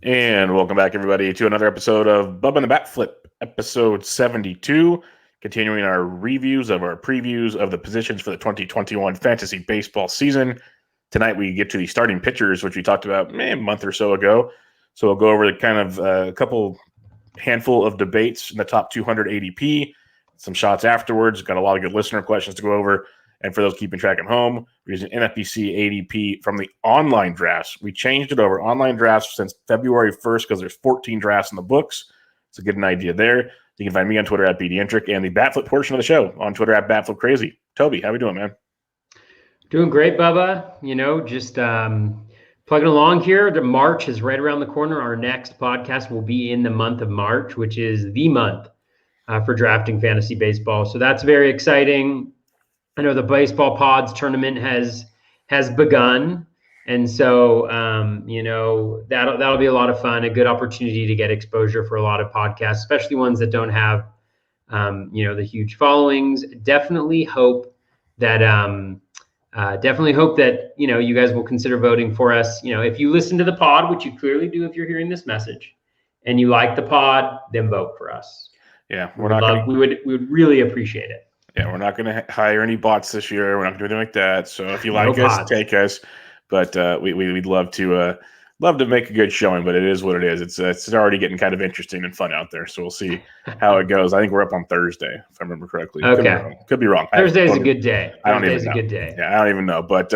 And welcome back, everybody, to another episode of Bubba and the BatFlip, episode 72, continuing our reviews of our previews of the positions for the 2021 fantasy baseball season. Tonight, we get to the starting pitchers, which we talked about a month or so ago. So we'll go over the kind of a handful of debates in the top 200 ADP, some shots afterwards. Got a lot of good listener questions to go over. And for those keeping track at home, we're using NFBC ADP from the online drafts. We changed it over online drafts since February 1st because there's 14 drafts in the books. So get an idea there. You can find me on Twitter at BDentric and the BatFlip portion of the show on Twitter at BatFlipCrazy. Toby, how we doing, man? Doing great, Bubba. Just plugging along here. The March is right around the corner. Our next podcast will be in the month of March, which is the month for drafting fantasy baseball. So that's very exciting. I know the baseball pods tournament has begun, and so that'll be a lot of fun. A good opportunity to get exposure for a lot of podcasts, especially ones that don't have the huge followings. Definitely hope that you guys will consider voting for us. If you listen to the pod, which you clearly do if you're hearing this message, and you like the pod, then vote for us. Yeah, we would really appreciate it. Yeah, we're not going to hire any bots this year. We're not going to do anything like that. So if you like us, take us. But we'd love to make a good showing. But it is what it is. It's already getting kind of interesting and fun out there. So we'll see how it goes. I think we're up on Thursday, if I remember correctly. Okay. Could be wrong. Thursday's a good day. I don't even know. Good day. Yeah, I don't even know. But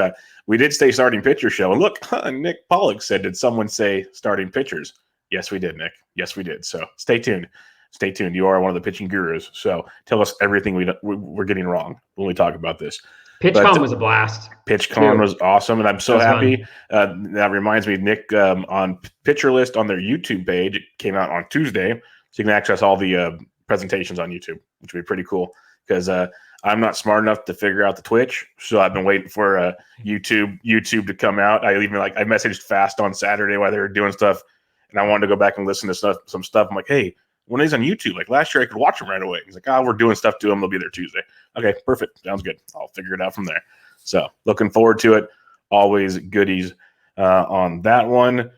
we did say starting pitcher show. And look, Nick Pollock said, did someone say starting pitchers? Yes, we did, Nick. Yes, we did. So stay tuned. Stay tuned. You are one of the pitching gurus. So tell us everything we're getting wrong when we talk about this. PitchCon was a blast. PitchCon was awesome, and I'm so happy. That reminds me, Nick, on Pitcher List on their YouTube page, it came out on Tuesday, so you can access all the presentations on YouTube, which would be pretty cool because I'm not smart enough to figure out the Twitch, so I've been waiting for YouTube to come out. I messaged Fast on Saturday while they were doing stuff, and I wanted to go back and listen to some stuff. I'm like, hey, when he's on YouTube, like last year, I could watch him right away. He's like, we're doing stuff to him. They'll be there Tuesday. Okay, perfect. Sounds good. I'll figure it out from there. So looking forward to it. Always goodies on that one.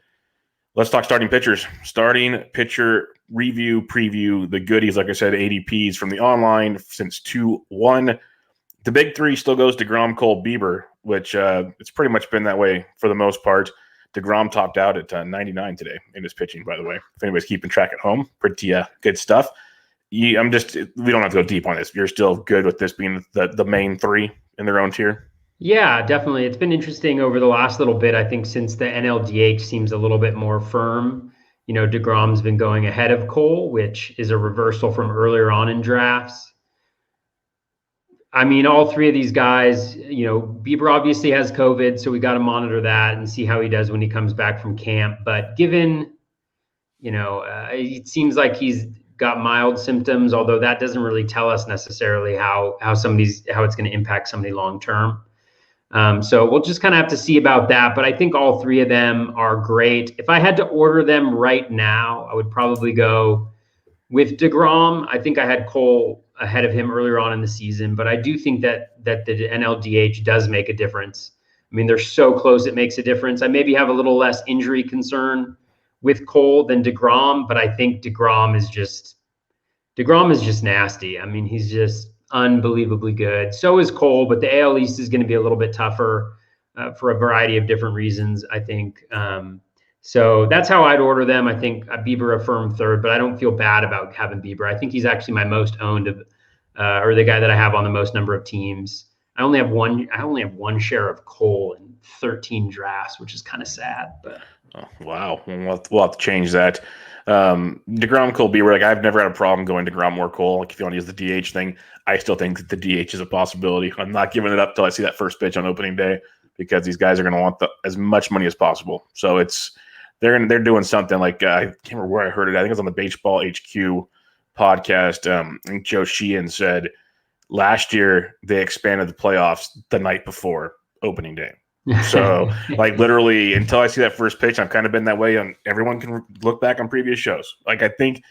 Let's talk starting pitchers. Starting pitcher review, preview, the goodies. Like I said, ADPs from the online since 2-1. The big three still goes to DeGrom, Cole, Bieber, which it's pretty much been that way for the most part. DeGrom topped out at 99 today in his pitching, by the way. If anybody's keeping track at home, pretty good stuff. We don't have to go deep on this. You're still good with this being the main three in their own tier? Yeah, definitely. It's been interesting over the last little bit, I think, since the NLDH seems a little bit more firm. DeGrom's been going ahead of Cole, which is a reversal from earlier on in drafts. I mean, all three of these guys, Bieber obviously has COVID, so we got to monitor that and see how he does when he comes back from camp. But given, it seems like he's got mild symptoms, although that doesn't really tell us necessarily how it's going to impact somebody long term. So we'll just kind of have to see about that. But I think all three of them are great. If I had to order them right now, I would probably go with DeGrom. I think I had Cole ahead of him earlier on in the season, but I do think that the NLDH does make a difference. I mean, they're so close, it makes a difference. I maybe have a little less injury concern with Cole than DeGrom, but I think DeGrom is just nasty. I mean, he's just unbelievably good. So is Cole, but the AL East is going to be a little bit tougher for a variety of different reasons, I think. So that's how I'd order them. I think Bieber a firm third, but I don't feel bad about having Bieber. I think he's actually my most owned or the guy that I have on the most number of teams. I only have one share of Cole in 13 drafts, which is kind of sad. But wow, we'll have to change that. DeGrom, Cole, Bieber. I've never had a problem going DeGrom or Cole. If you want to use the DH thing, I still think that the DH is a possibility. I'm not giving it up till I see that first pitch on opening day because these guys are going to want as much money as possible. So they're doing something like I can't remember where I heard it. I think it was on the Baseball HQ podcast. I think Joe Sheehan said last year they expanded the playoffs the night before opening day. So literally until I see that first pitch, I've kind of been that way. And everyone can look back on previous shows. I think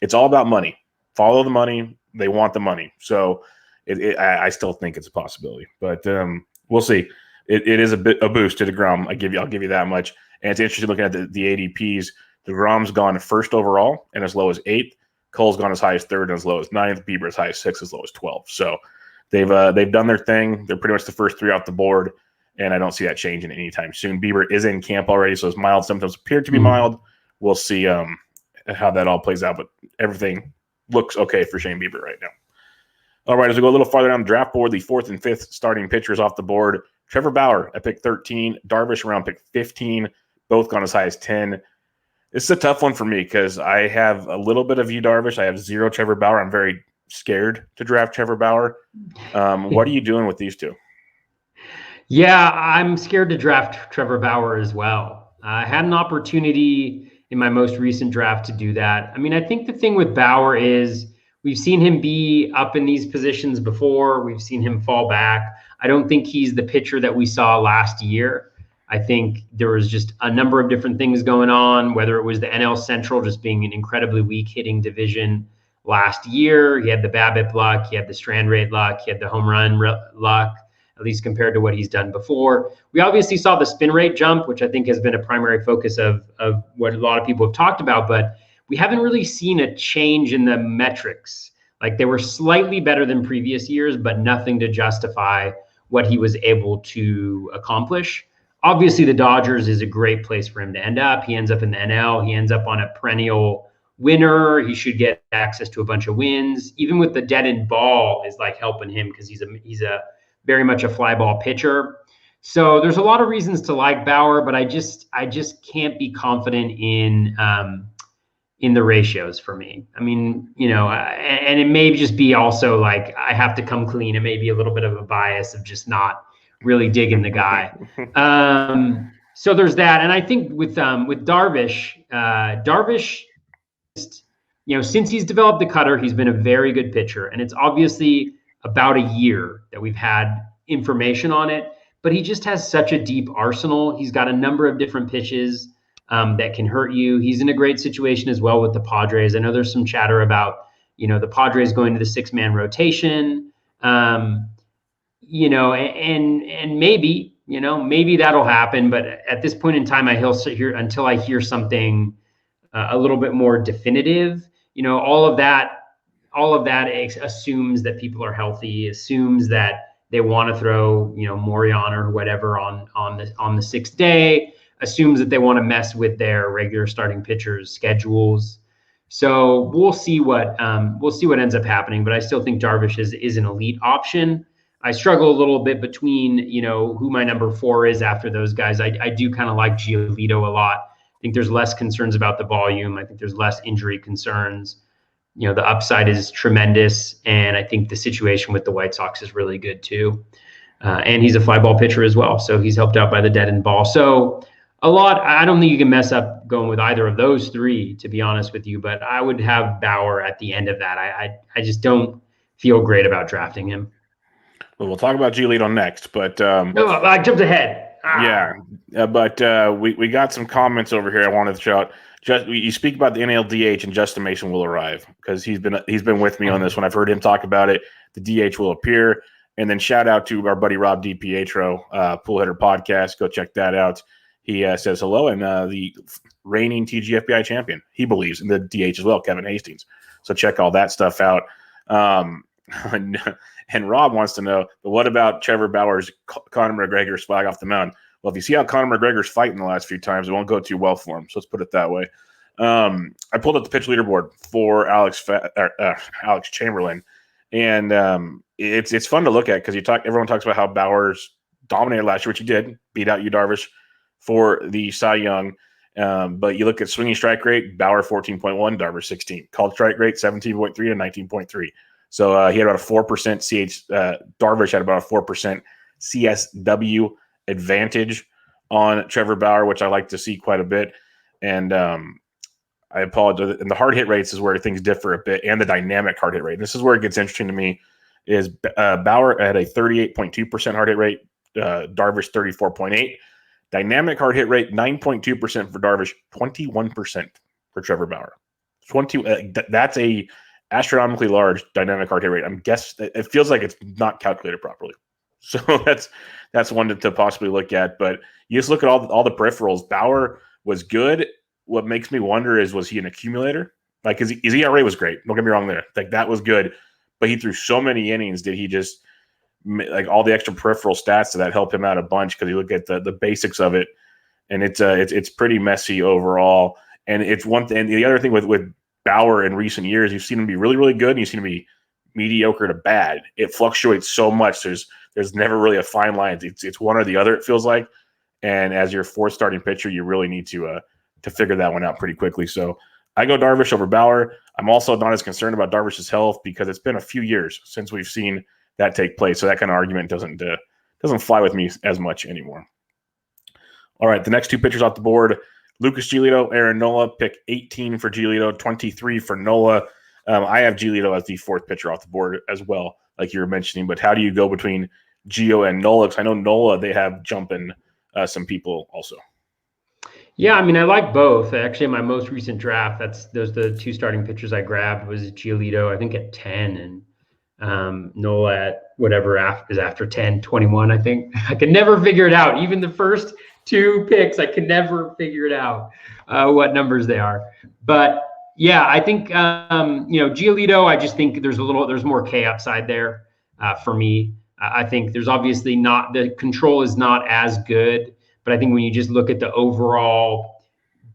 it's all about money. Follow the money. They want the money. So I still think it's a possibility, but we'll see. It is a boost to DeGrom. I'll give you that much. And it's interesting looking at the ADPs. DeGrom's gone first overall and as low as 8th. Cole's gone as high as 3rd and as low as 9th. Bieber as high as 6th, as low as 12th. So they've done their thing. They're pretty much the first 3 off the board, and I don't see that changing anytime soon. Bieber is in camp already, so his mild symptoms appear to be mild. We'll see how that all plays out, but everything looks okay for Shane Bieber right now. All right, as we go a little farther down the draft board, the 4th and 5th starting pitchers off the board. Trevor Bauer at pick 13, Darvish around pick 15, both gone as high as 10. This is a tough one for me because I have a little bit of Yu Darvish. I have 0 Trevor Bauer. I'm very scared to draft Trevor Bauer. What are you doing with these two? Yeah, I'm scared to draft Trevor Bauer as well. I had an opportunity in my most recent draft to do that. I mean, I think the thing with Bauer is we've seen him be up in these positions before. We've seen him fall back. I don't think he's the pitcher that we saw last year. I think there was just a number of different things going on, whether it was the NL Central just being an incredibly weak hitting division last year. He had the BABIP luck. He had the strand rate luck. He had the home run luck, at least compared to what he's done before. We obviously saw the spin rate jump, which I think has been a primary focus of what a lot of people have talked about, but we haven't really seen a change in the metrics. Like they were slightly better than previous years, but nothing to justify what he was able to accomplish. Obviously, the Dodgers is a great place for him to end up. He ends up in the NL. He ends up on a perennial winner. He should get access to a bunch of wins. Even with the dead end ball is like helping him because he's a very much a fly ball pitcher. So there's a lot of reasons to like Bauer, but I just can't be confident in the ratios for me. I mean, and it may just be also like I have to come clean. It may be a little bit of a bias of just not really digging the guy. So there's that. And I think with Darvish, since he's developed the cutter, he's been a very good pitcher. And it's obviously about a year that we've had information on it, but he just has such a deep arsenal. He's got a number of different pitches that can hurt you. He's in a great situation as well with the Padres. I know there's some chatter about, the Padres going to the 6-man rotation. And maybe that'll happen. But at this point in time, until I hear something a little bit more definitive, all of that assumes that people are healthy, assumes that they want to throw, Morion or whatever on the 6th day, assumes that they want to mess with their regular starting pitchers' schedules. So we'll see what ends up happening. But I still think Darvish is an elite option. I struggle a little bit between, who my number 4 is after those guys. I do kind of like Giolito a lot. I think there's less concerns about the volume. I think there's less injury concerns. The upside is tremendous. And I think the situation with the White Sox is really good too. And he's a fly ball pitcher as well. So he's helped out by the dead end ball. So I don't think you can mess up going with either of those 3, to be honest with you. But I would have Bauer at the end of that. I just don't feel great about drafting him. Well, we'll talk about Giolito next, but no, I jumped ahead. But we got some comments over here. I wanted to shout. You speak about the NLDH and Justin Mason will arrive because he's been with me on this one. I've heard him talk about it. The DH will appear, and then shout out to our buddy Rob DiPietro, Pool Hitter Podcast. Go check that out. He says hello, and the reigning TGFBI champion. He believes in the DH as well, Kevin Hastings. So check all that stuff out. And Rob wants to know, but what about Trevor Bauer's Conor McGregor's flag off the mound? Well, if you see how Conor McGregor's fighting the last few times, it won't go too well for him. So let's put it that way. I pulled up the pitch leaderboard for Alex Chamberlain, and it's fun to look at because everyone talks about how Bauer's dominated last year, which he did, beat out Yu Darvish for the Cy Young. But you look at swinging strike rate, Bauer 14.1, Darvish 16. Called strike rate 17.3 and 19.3. So he had about a 4% Darvish had about a 4% CSW advantage on Trevor Bauer, which I like to see quite a bit. And I apologize. And the hard hit rates is where things differ a bit, and the dynamic hard hit rate. And this is where it gets interesting to me. Is Bauer had a 38.2% hard hit rate, Darvish 34.8%. Dynamic hard hit rate 9.2% for Darvish, 21% for Trevor Bauer. That's a astronomically large dynamic hard hit rate. It feels like it's not calculated properly. So that's one to possibly look at. But you just look at all the peripherals. Bauer was good what makes me wonder is, was he an accumulator? Like his ERA was great. Don't get me wrong there. Like that was good, but he threw so many innings. Did he just like all the extra peripheral stats that help him out a bunch? Because you look at the basics of it, and it's pretty messy overall. And it's one thing. And the other thing with Bauer in recent years, you've seen him be really, really good, and you've seen him be mediocre to bad. It fluctuates so much. There's never really a fine line. It's one or the other, it feels like. And as your fourth starting pitcher, you really need to figure that one out pretty quickly. So I go Darvish over Bauer. I'm also not as concerned about Darvish's health because it's been a few years since we've seen that take place. So that kind of argument doesn't fly with me as much anymore. All right, the next two pitchers off the board: Lucas Giolito, Aaron Nola. Pick 18 for Giolito, 23 for Nola. I have Giolito as the fourth pitcher off the board as well, like you were mentioning. But how do you go between Gio and Nola? Because I know Nola, they have jumping some people also. Yeah, I mean, I like both. Actually, in my most recent draft, those the two starting pitchers I grabbed was Giolito, I think at 10, and Nola at whatever is after 10, 21, I think. I can never figure it out. Even the first two picks, I can never figure it out what numbers they are. But yeah, I think Giolito, I just think there's more K upside there for me. I think there's obviously not, the control is not as good, but I think when you just look at the overall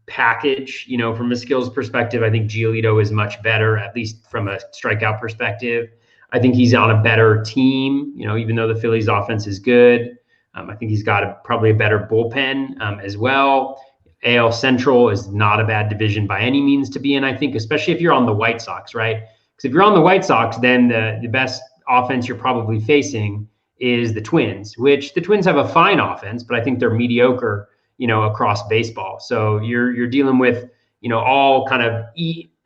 package, from a skills perspective, I think Giolito is much better, at least from a strikeout perspective. I think he's on a better team, even though the Phillies offense is good. I think he's got probably a better bullpen as well. AL Central is not a bad division by any means to be in, I think, especially if you're on the White Sox, right? Because if you're on the White Sox, then the best offense you're probably facing is the Twins, which the Twins have a fine offense, but I think they're mediocre, across baseball. So you're dealing with, all kind of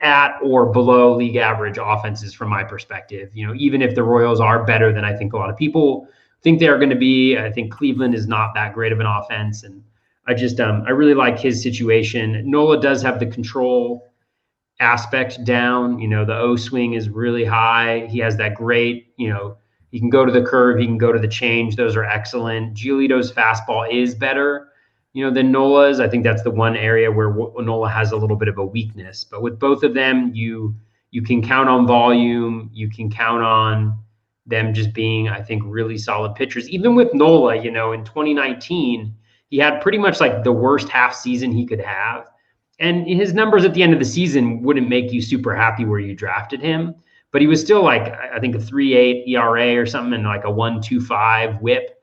at or below league average offenses from my perspective. Even if the Royals are better than I think a lot of people think they are going to be, I think Cleveland is not that great of an offense. And I just, I really like his situation. Nola does have the control aspect down. The O swing is really high. He has that great, he can go to the curve, he can go to the change. Those are excellent. Giolito's fastball is better, than Nola's. I think that's the one area where Nola has a little bit of a weakness. But with both of them, you can count on volume. You can count on them just being, I think, really solid pitchers. Even with Nola, in 2019, he had pretty much like the worst half season he could have. And his numbers at the end of the season wouldn't make you super happy where you drafted him. But he was still like, I think, a 3.8 ERA or something, and like a 1.25 WHIP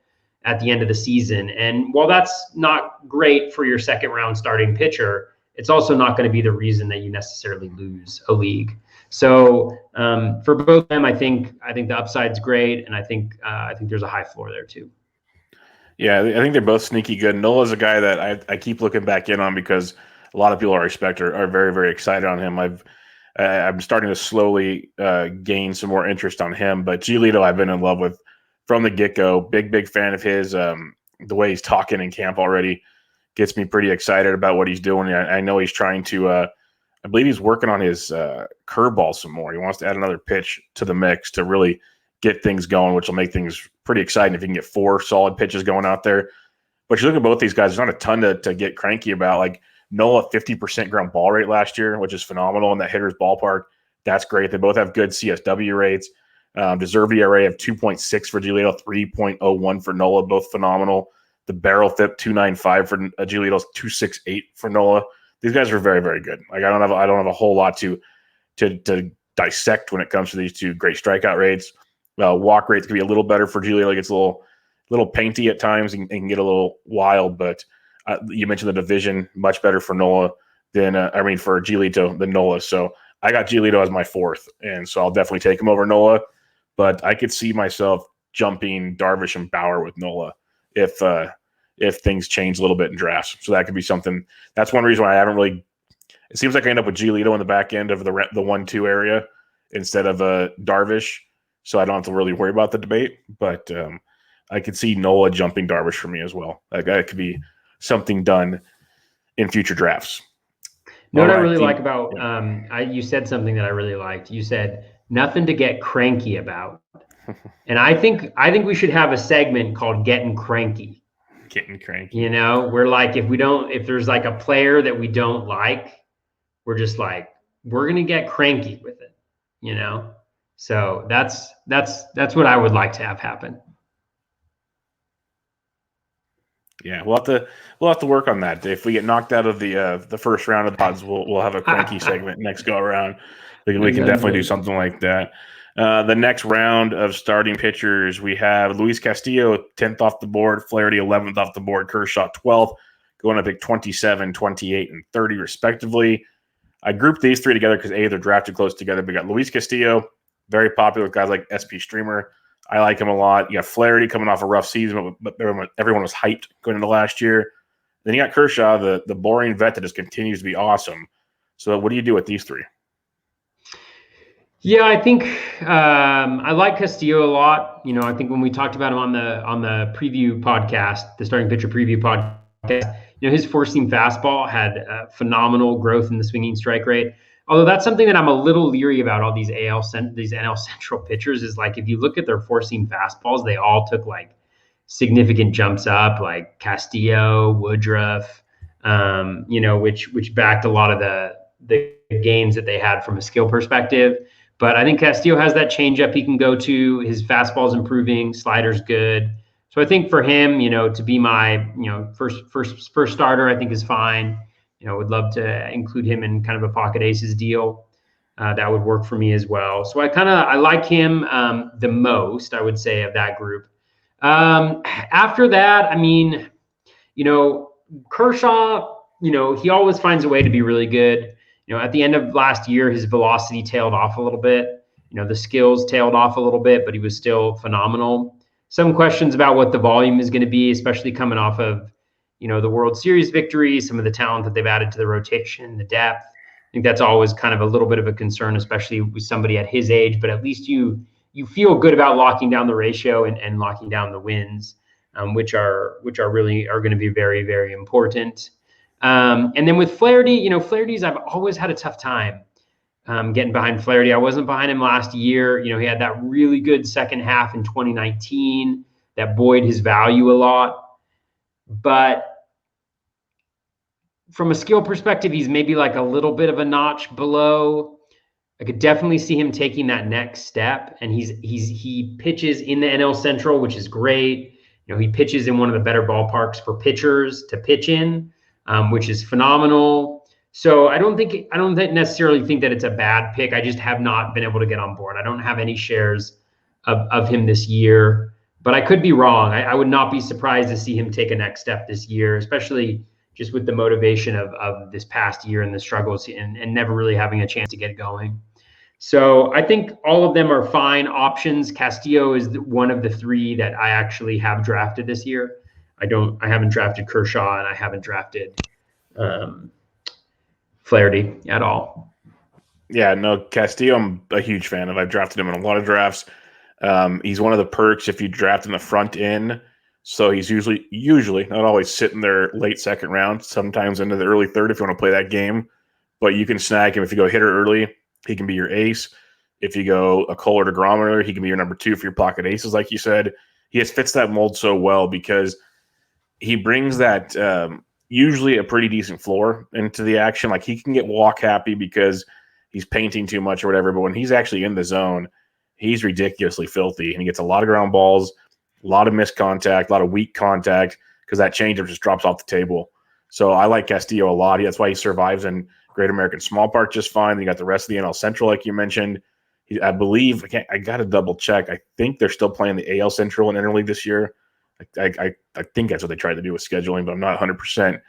at the end of the season. And while that's not great for your second round starting pitcher, it's also not going to be the reason that you necessarily lose a league. So for both of them, I think the upside's great, and I think there's a high floor there too. Yeah, I think they're both sneaky good. Nola's a guy that I keep looking back in on because a lot of people I respect are very, very excited on him. I'm starting to slowly gain some more interest on him. But Giolito, I've been in love with from the get-go. Big fan of his. The way he's talking in camp already gets me pretty excited about what he's doing. I know he's trying to I believe he's working on his curveball some more. He wants to add another pitch to the mix to really get things going, which will make things pretty exciting if you can get 4 solid pitches going out there. But you look at both these guys, there's not a ton to get cranky about. Like Nola, 50% ground ball rate last year, which is phenomenal in that hitter's ballpark. That's great. They both have good CSW rates. Deserved ERA of 2.6 for Giolito, 3.01 for Nola, both phenomenal. The barrel FIP 2.95 for Giolito, 2.68 for Nola. These guys are very, very good. Like I don't have a whole lot to dissect when it comes to these two. Great strikeout rates. Walk rates can be a little better for Giolito. It gets a little painty at times and can get a little wild. But you mentioned the division, much better for Nola for Giolito than Nola. So I got Giolito as my fourth, and so I'll definitely take him over Nola. But I could see myself jumping Darvish and Bauer with Nola if things change a little bit in drafts. So that could be something. That's one reason why I haven't really. It seems like I end up with Giolito in the back end of the 1-2 area instead of Darvish. So I don't have to really worry about the debate. But I could see Nola jumping Darvish for me as well. Like that could be something done in future drafts. What I really like about you said something that I really liked. You said nothing to get cranky about, and I think we should have a segment called "Getting Cranky," Getting cranky. You know, we're like, if there's like a player that we don't like, we're just like, we're going to get cranky with it, you know? So that's what I would like to have happen. Yeah, we'll have to work on that. If we get knocked out of the first round of the odds, we'll have a cranky segment next go around. We can definitely do something like that. The next round of starting pitchers, we have Luis Castillo 10th off the board, Flaherty 11th off the board, Kershaw 12th, going to pick 27, 28, and 30 respectively. I grouped these three together because they're drafted close together. We got Luis Castillo, very popular with guys like SP Streamer. I like him a lot. You got Flaherty coming off a rough season, but everyone was hyped going into last year. Then you got Kershaw, the boring vet that just continues to be awesome. So what do you do with these three? Yeah, I think I like Castillo a lot. You know, I think when we talked about him on the preview podcast, the starting pitcher preview podcast, you know, his four-seam fastball had phenomenal growth in the swinging strike rate. Although that's something that I'm a little leery about all these NL Central pitchers is like, if you look at their four-seam fastballs, they all took like significant jumps up, like Castillo, Woodruff, you know, which backed a lot of the gains that they had from a skill perspective. But I think Castillo has that changeup he can go to. His fastball's improving, slider's good. So I think for him, you know, to be my, you know, first starter, I think is fine. You know, would love to include him in kind of a pocket aces deal. That would work for me as well. So I like him the most, I would say, of that group. After that, I mean, you know, Kershaw, you know, he always finds a way to be really good. You know, at the end of last year, his velocity tailed off a little bit. You know, the skills tailed off a little bit, but he was still phenomenal. Some questions about what the volume is going to be, especially coming off of, you know, the World Series victory, some of the talent that they've added to the rotation, the depth. I think that's always kind of a little bit of a concern, especially with somebody at his age, but at least you feel good about locking down the ratio and locking down the wins, which are really going to be very, very important. And then with Flaherty, you know, I've always had a tough time getting behind Flaherty. I wasn't behind him last year. You know, he had that really good second half in 2019 that buoyed his value a lot. But from a skill perspective, he's maybe like a little bit of a notch below. I could definitely see him taking that next step. And he pitches in the NL Central, which is great. You know, he pitches in one of the better ballparks for pitchers to pitch in, which is phenomenal. So I don't necessarily think that it's a bad pick. I just have not been able to get on board. I don't have any shares of him this year, but I could be wrong. I would not be surprised to see him take a next step this year, especially just with the motivation of this past year and the struggles and never really having a chance to get going. So I think all of them are fine options. Castillo is one of the three that I actually have drafted this year. I haven't drafted Kershaw and I haven't drafted Flaherty at all. Yeah, no, Castillo I'm a huge fan of. I've drafted him in a lot of drafts. He's one of the perks if you draft in the front end. So he's usually not always sitting there late second round, sometimes into the early third if you want to play that game. But you can snag him if you go hitter early. He can be your ace. If you go a Cole or DeGrom early, he can be your number two for your pocket aces, like you said. He just fits that mold so well because he brings that usually a pretty decent floor into the action. Like he can get walk happy because he's painting too much or whatever. But when he's actually in the zone, he's ridiculously filthy. And he gets a lot of ground balls, a lot of missed contact, a lot of weak contact because that changeup just drops off the table. So I like Castillo a lot. That's why he survives in Great American Small Park just fine. Then you got the rest of the NL Central, like you mentioned. I believe I got to double check. I think they're still playing the AL Central and Interleague this year. I think that's what they tried to do with scheduling, but I'm not 100%.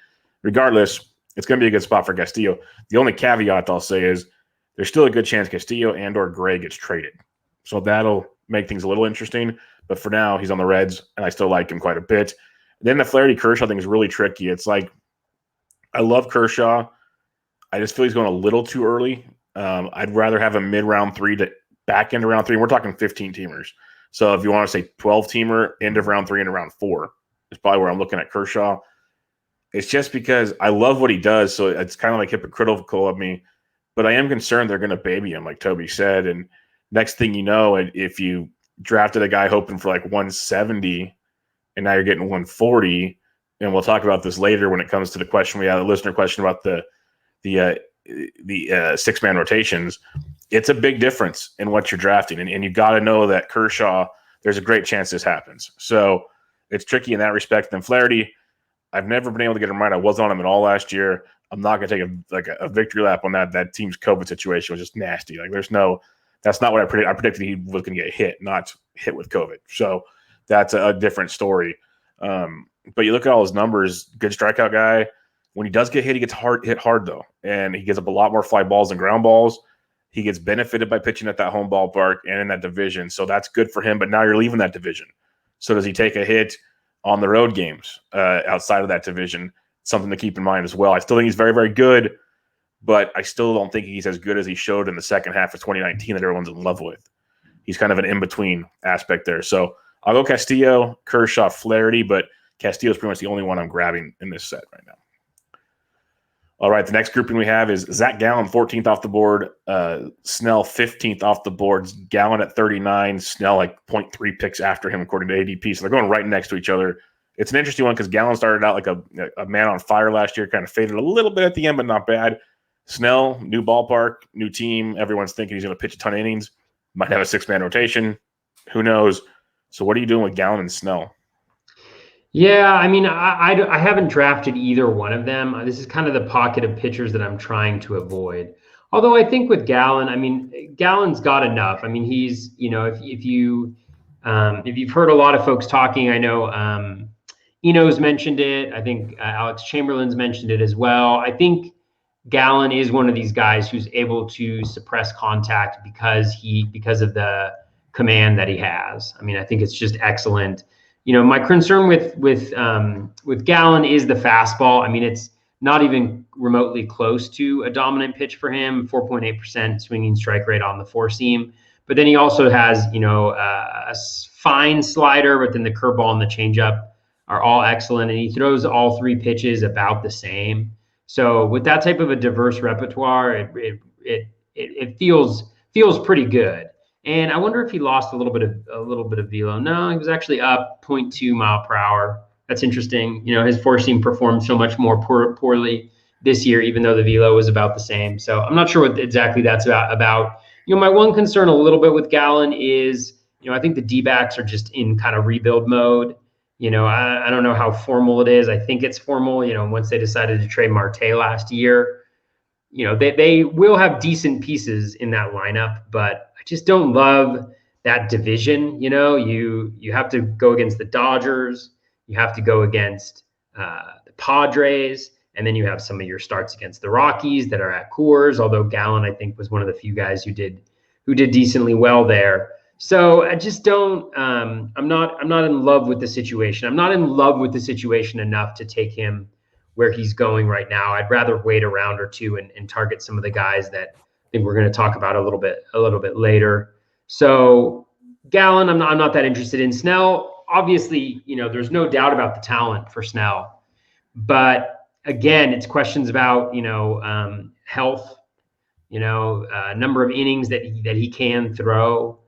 Regardless, it's going to be a good spot for Castillo. The only caveat I'll say is there's still a good chance Castillo and or Gray gets traded. So that'll make things a little interesting. But for now, he's on the Reds, and I still like him quite a bit. Then the Flaherty Kershaw thing is really tricky. It's like I love Kershaw. I just feel he's going a little too early. I'd rather have a mid-round 3 to back end of round 3. We're talking 15-teamers. So if you want to say 12-teamer, end of round 3 into round 4 is probably where I'm looking at Kershaw. It's just because I love what he does, so it's kind of like hypocritical of me. But I am concerned they're going to baby him, like Toby said. And next thing you know, if you drafted a guy hoping for like 170 and now you're getting 140, and we'll talk about this later when it comes to the question we had, a listener question about the 6-man rotations. It's a big difference in what you're drafting, and you got to know that Kershaw, there's a great chance this happens. So it's tricky in that respect. Then Flaherty, I've never been able to get him right. I wasn't on him at all last year. I'm not going to take a victory lap on that. That team's COVID situation was just nasty. Like that's not what I predicted. I predicted he was going to get hit, not hit with COVID. So that's a different story. But you look at all his numbers, good strikeout guy. When he does get hit, he gets hit hard though. And he gives up a lot more fly balls than ground balls. He gets benefited by pitching at that home ballpark and in that division. So that's good for him. But now you're leaving that division. So does he take a hit on the road games outside of that division? Something to keep in mind as well. I still think he's very, very good, but I still don't think he's as good as he showed in the second half of 2019 that everyone's in love with. He's kind of an in-between aspect there. So I'll go Castillo, Kershaw, Flaherty, but Castillo is pretty much the only one I'm grabbing in this set right now. All right, the next grouping we have is Zach Gallen, 14th off the board, Snell, 15th off the board, Gallen at 39, Snell like 0.3 picks after him according to ADP. So they're going right next to each other. It's an interesting one because Gallen started out like a man on fire last year, kind of faded a little bit at the end, but not bad. Snell, new ballpark, new team. Everyone's thinking he's going to pitch a ton of innings. Might have a 6-man rotation. Who knows? So what are you doing with Gallen and Snell? Yeah, I mean, I haven't drafted either one of them. This is kind of the pocket of pitchers that I'm trying to avoid. Although I think with Gallen, I mean, Gallen's got enough. I mean, he's, if you've heard a lot of folks talking, I know Eno's mentioned it. I think Alex Chamberlain's mentioned it as well. I think Gallen is one of these guys who's able to suppress contact because of the command that he has. I mean, I think it's just excellent. My concern with Gallen is the fastball. I mean, it's not even remotely close to a dominant pitch for him. 4.8% swinging strike rate on the 4-seam. But then he also has, a fine slider, but then the curveball and the changeup are all excellent, and he throws all 3 pitches about the same. So with that type of a diverse repertoire, it feels pretty good. And I wonder if he lost a little bit of velo. No, he was actually up 0.2 mile per hour. That's interesting. His 4-seam performed so much more poorly this year, even though the velo was about the same. So I'm not sure what exactly that's about. My one concern a little bit with Gallen is, I think the D-backs are just in kind of rebuild mode. I don't know how formal it is. I think it's formal. Once they decided to trade Marte last year, they will have decent pieces in that lineup, but I just don't love that division. You have to go against the Dodgers, you have to go against the Padres, and then you have some of your starts against the Rockies that are at Coors. Although Gallen, I think, was one of the few guys who did decently well there. So I just don't. I'm not in love with the situation. I'm not in love with the situation enough to take him where he's going right now. I'd rather wait a round or two and target some of the guys that I think we're going to talk about a little bit later. So Gallen, I'm not that interested in. Snell, obviously, there's no doubt about the talent for Snell, but again, it's questions about health, number of innings that he can throw.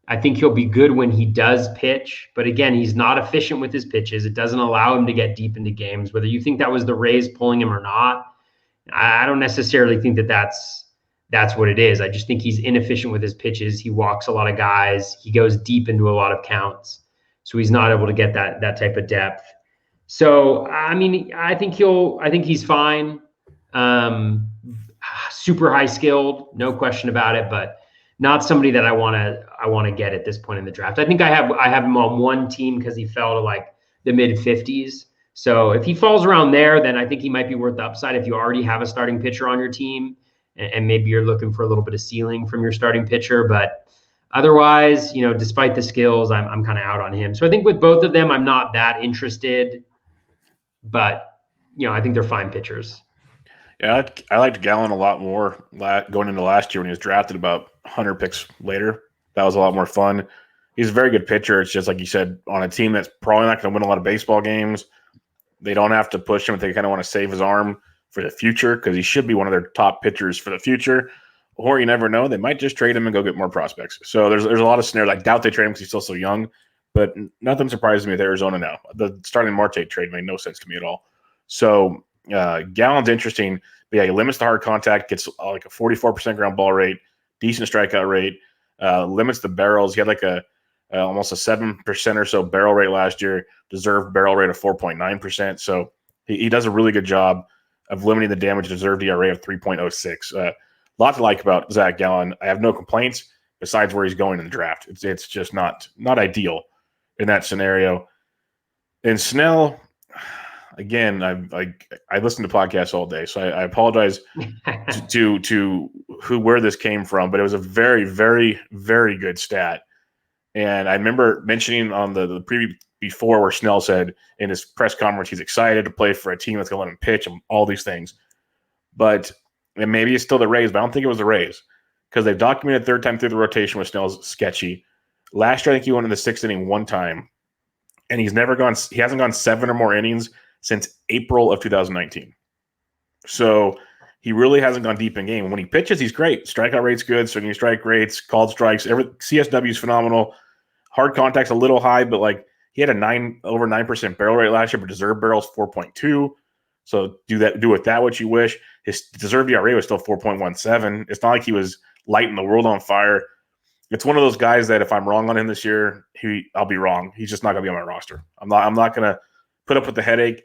I think he'll be good when he does pitch, but again, he's not efficient with his pitches. It doesn't allow him to get deep into games. Whether you think that was the Rays pulling him or not, I don't necessarily think that's what it is. I just think he's inefficient with his pitches. He walks a lot of guys. He goes deep into a lot of counts, so he's not able to get that type of depth. So I mean, I think he's fine. Super high skilled, no question about it, but not somebody that I want to get at this point in the draft. I think I have him on one team because he fell to like the mid 50s. So if he falls around there, then I think he might be worth the upside if you already have a starting pitcher on your team and maybe you're looking for a little bit of ceiling from your starting pitcher. But otherwise, despite the skills, I'm kind of out on him. So I think with both of them, I'm not that interested, but I think they're fine pitchers. Yeah, I liked Gallen a lot more going into last year when he was drafted about 100 picks later. That was a lot more fun. He's a very good pitcher. It's just like you said, on a team that's probably not going to win a lot of baseball games, they don't have to push him if they kind of want to save his arm for the future because he should be one of their top pitchers for the future. Or you never know, they might just trade him and go get more prospects. So there's a lot of scenarios. I doubt they trade him because he's still so young, but nothing surprises me with Arizona now. The starting Marte trade made no sense to me at all. So Gallen's interesting. But yeah, he limits the hard contact, gets like a 44% ground ball rate, decent strikeout rate, limits the barrels. He had like almost a 7% or so barrel rate last year, deserved barrel rate of 4.9%. So he does a really good job of limiting the damage, deserved ERA of 3.06. Lot to like about Zach Gallen. I have no complaints besides where he's going in the draft. It's just not ideal in that scenario. And Snell, again, I listen to podcasts all day, so I apologize to where this came from, but it was a very, very, very good stat. And I remember mentioning on the preview before where Snell said in his press conference he's excited to play for a team that's going to let him pitch and all these things. But and maybe it's still the Rays, but I don't think it was the Rays because they've documented third time through the rotation with Snell's sketchy. Last year, I think he went in the sixth inning one time, and he hasn't gone 7 or more innings since April of 2019. So he really hasn't gone deep in game. When he pitches, he's great. Strikeout rate's good. Swinging strike rates, called strikes, CSW is phenomenal. Hard contact's a little high, but like he had over 9% barrel rate last year, but deserved barrels 4.2. So do with that what you wish. His deserved ERA was still 4.17. It's not like he was lighting the world on fire. It's one of those guys that if I'm wrong on him this year, I'll be wrong. He's just not going to be on my roster. I'm not going to put up with the headache.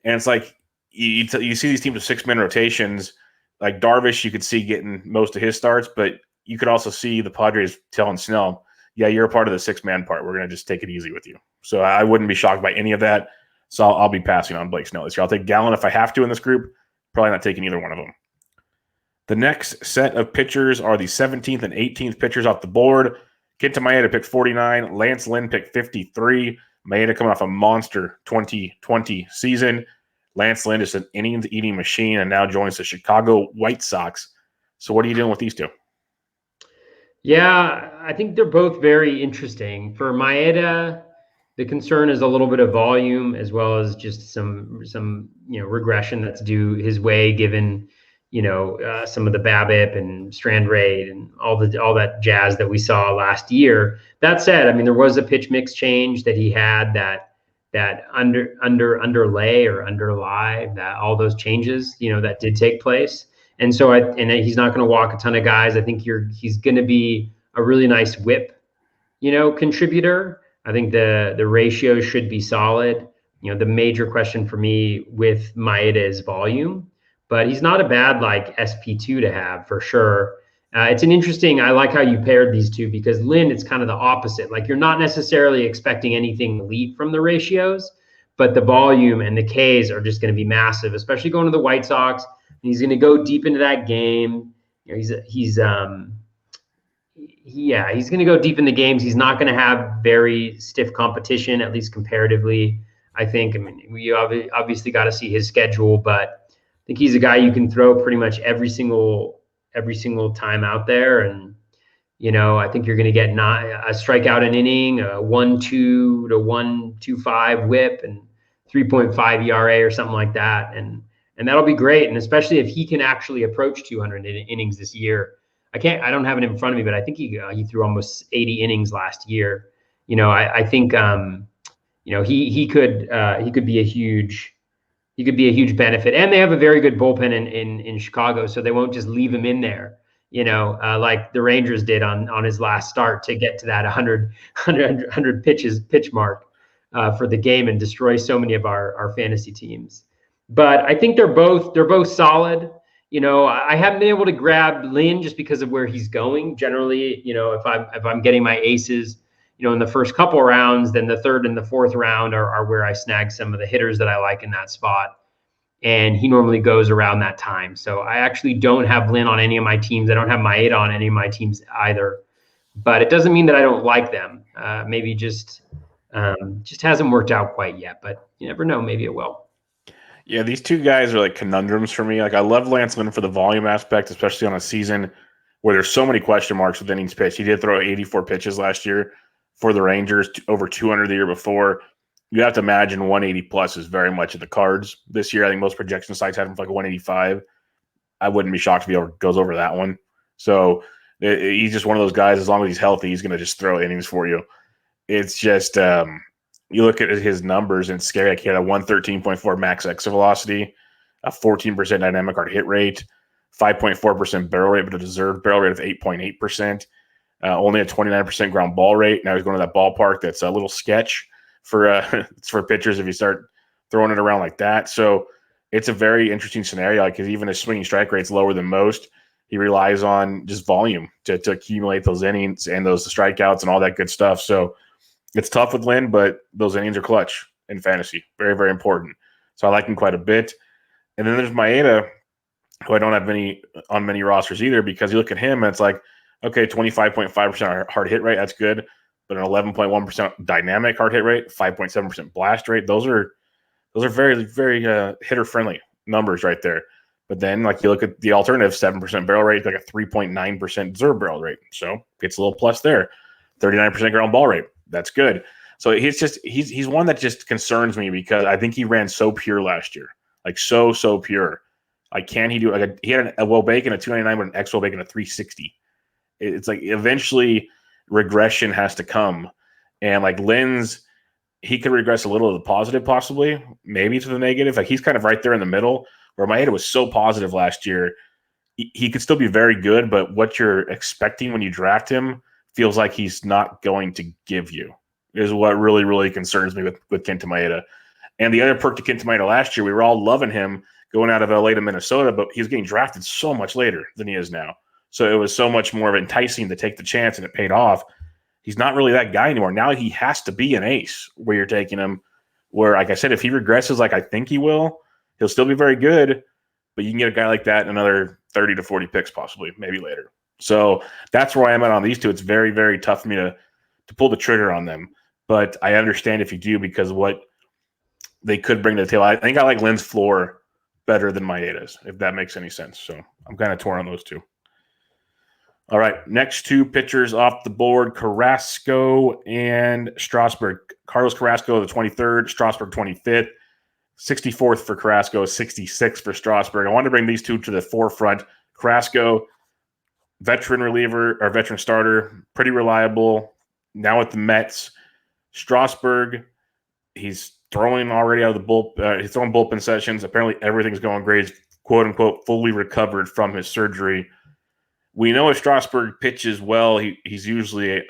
And it's like you see these teams with 6-man rotations. Like Darvish, you could see getting most of his starts, but you could also see the Padres telling Snell, yeah, you're a part of the 6-man part. We're going to just take it easy with you. So I wouldn't be shocked by any of that. So I'll be passing on Blake Snell this year. I'll take Gallen if I have to in this group. Probably not taking either one of them. The next set of pitchers are the 17th and 18th pitchers off the board. Kenta Maeda picked 49. Lance Lynn picked 53. Maeda coming off a monster 2020 season. Lance Lynn is an innings-eating machine and now joins the Chicago White Sox. So what are you doing with these two? Yeah, I think they're both very interesting. For Maeda, the concern is a little bit of volume as well as just some regression that's due his way given some of the BABIP and strand rate and all that jazz that we saw last year. That said, I mean, there was a pitch mix change that he had that underlay or underlie that all those changes, that did take place. And so he's not going to walk a ton of guys. I think he's going to be a really nice whip, contributor. I think the ratio should be solid. The major question for me with Maeda is volume. But he's not a bad SP2 to have for sure. It's I like how you paired these two because Lynn, it's kind of the opposite. Like you're not necessarily expecting anything elite from the ratios, but the going and the Ks are just going to be massive, especially going to the White Sox. And he's going to go deep into that game. He's going to go deep in the games. He's not going to have very stiff competition, at least comparatively. I think. I mean, we obviously got to see his schedule, but I think he's a guy you can throw pretty much every single time out there. And, I think you're going to get a strikeout an inning, a 1.2 to 1.25 whip and 3.5 ERA or something like that. And that'll be great. And especially if he can actually approach 200 innings this year. I don't have it in front of me, but I think he threw almost 80 innings last year. I think, he could be a huge benefit, and they have a very good bullpen in Chicago, so they won't just leave him in there, like the Rangers did on his last start to get to that 100 pitch mark for the game and destroy so many of our fantasy teams. But I think they're both solid. I haven't been able to grab Lynn just because of where he's going. Generally, if I'm getting my aces, in the first couple rounds, then the third and the fourth round are where I snag some of the hitters that I like in that spot. And he normally goes around that time. So I actually don't have Lynn on any of my teams. I don't have Maeda on any of my teams either. But it doesn't mean that I don't like them. Maybe just hasn't worked out quite yet. But you never know. Maybe it will. Yeah, these two guys are like conundrums for me. Like I love Lance Lynn for the volume aspect, especially on a season where there's so many question marks with innings pitched. He did throw 84 pitches last year for the Rangers, over 200 the year before. You have to imagine 180 plus is very much in the cards this year. I think most projection sites have him for like 185. I wouldn't be shocked if he goes over that one. So he's just one of those guys. As long as he's healthy, he's going to just throw innings for you. it's just you look at his numbers and it's scary. Like he had a 113.4 max exit velocity, a 14% dynamic hard hit rate, 5.4% barrel rate, but a deserved barrel rate of 8.8%. Only a 29% ground ball rate. Now he's going to that ballpark that's a little sketch for it's for pitchers if you start throwing it around like that. So it's a very interesting scenario. Like, because even his swinging strike rate's lower than most, he relies on just volume to accumulate those innings and those strikeouts and all that good stuff. So it's tough with Lynn, but those innings are clutch in fantasy. Very, very important. So I like him quite a bit. And then there's Maeda, who I don't have on many rosters either, because you look at him and it's like, okay, 25.5% hard hit rate, that's good. But an 11.1% dynamic hard hit rate, 5.7% blast rate, those are very, very hitter-friendly numbers right there. But then, like, you look at the alternative, 7% barrel rate, like a 3.9% deserved barrel rate. So it's a little plus there. 39% ground ball rate. That's good. So he's one that just concerns me because I think he ran so pure last year. Like, so pure. Like, can he do it? Like, he had a Wobake and a 299, but an ex-Wobake and a 360. It's like eventually regression has to come. And, like, Lynn's, he could regress a little to the positive, possibly, maybe to the negative. Like, he's kind of right there in the middle, where Maeda was so positive last year. He could still be very good, but what you're expecting when you draft him feels like he's not going to give you, is what really, really concerns me with Kenta Maeda. And the other perk to Kenta Maeda last year, we were all loving him going out of LA to Minnesota, but he was getting drafted so much later than he is now. So it was so much more enticing to take the chance, and it paid off. He's not really that guy anymore. Now he has to be an ace where you're taking him, where, like I said, if he regresses like I think he will, he'll still be very good, but you can get a guy like that in another 30 to 40 picks possibly, maybe later. So that's where I am at on these two. It's very, very tough for me to pull the trigger on them. But I understand if you do, because what they could bring to the table. I think I like Lynn's floor better than Maeda's, if that makes any sense. So I'm kind of torn on those two. All right, next two pitchers off the board, Carrasco and Strasburg. Carlos Carrasco, the 23rd, Strasburg, 25th. 64th for Carrasco, 66th for Strasburg. I wanted to bring these two to the forefront. Carrasco, veteran reliever or veteran starter, pretty reliable. Now with the Mets. Strasburg, he's throwing already out of the bullpen. He's throwing bullpen sessions. Apparently everything's going great. He's, quote unquote, fully recovered from his surgery. We know if Strasburg pitches well, he's usually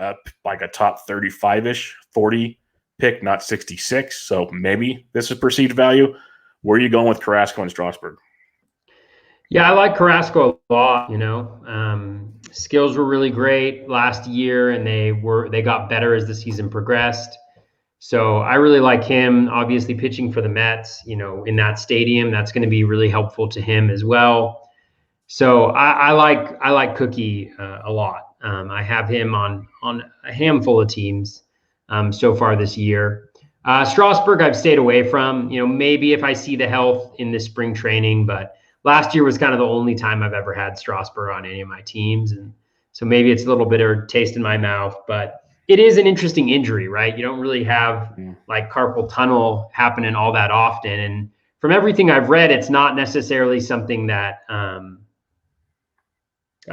like a top 35-ish, 40 pick, not 66. So maybe this is perceived value. Where are you going with Carrasco and Strasburg? Yeah, I like Carrasco a lot. Skills were really great last year, and they got better as the season progressed. So I really like him. Obviously, pitching for the Mets, in that stadium, that's going to be really helpful to him as well. So I like Cookie a lot. I have him on a handful of teams so far this year. Strasburg, I've stayed away from. Maybe if I see the health in this spring training, but last year was kind of the only time I've ever had Strasburg on any of my teams, and so maybe it's a little bitter taste in my mouth. But it is an interesting injury, right? You don't really have like carpal tunnel happening all that often, and from everything I've read, it's not necessarily something that I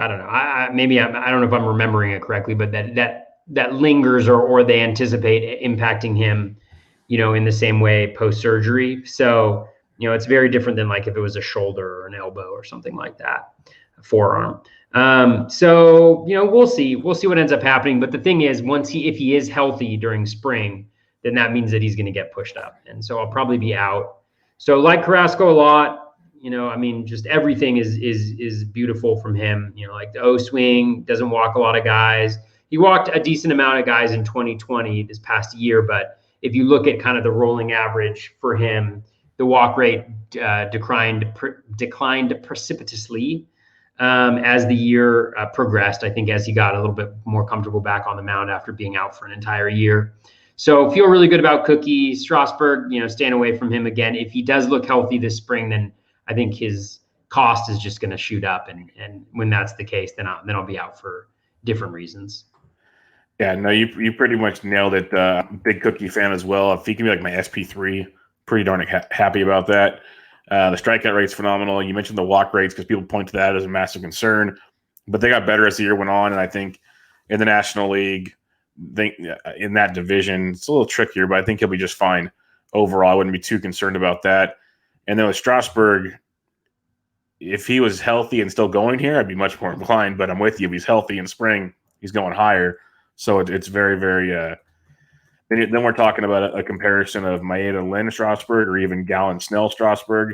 don't know. I don't know if I'm remembering it correctly, but that lingers or they anticipate impacting him, in the same way post surgery. So it's very different than like if it was a shoulder or an elbow or something like that, a forearm. So we'll see what ends up happening. But the thing is, if he is healthy during spring, then that means that he's going to get pushed up, and so I'll probably be out. So like Carrasco a lot. Just everything is beautiful from him. Like the O swing, doesn't walk a lot of guys. He walked a decent amount of guys in 2020 this past year, but if you look at kind of the rolling average for him, the walk rate declined precipitously as the year progressed. I think as he got a little bit more comfortable back on the mound after being out for an entire year. So feel really good about Cookie. Strasburg, staying away from him again. If he does look healthy this spring, then I think his cost is just going to shoot up, and when that's the case, then I'll be out for different reasons. Yeah, no, you pretty much nailed it. Big Cookie fan as well. If he can be like my SP3, pretty darn happy about that. The strikeout rate's phenomenal. You mentioned the walk rates because people point to that as a massive concern, but they got better as the year went on, and I think in the National League, think in that division, it's a little trickier, but I think he'll be just fine overall. I wouldn't be too concerned about that. And then with Strasburg, if he was healthy and still going here, I'd be much more inclined. But I'm with you. If he's healthy in spring, he's going higher. So it's very, very then we're talking about a comparison of Miata, Lynn, Strasburg, or even Gallen, Snell, Strasburg.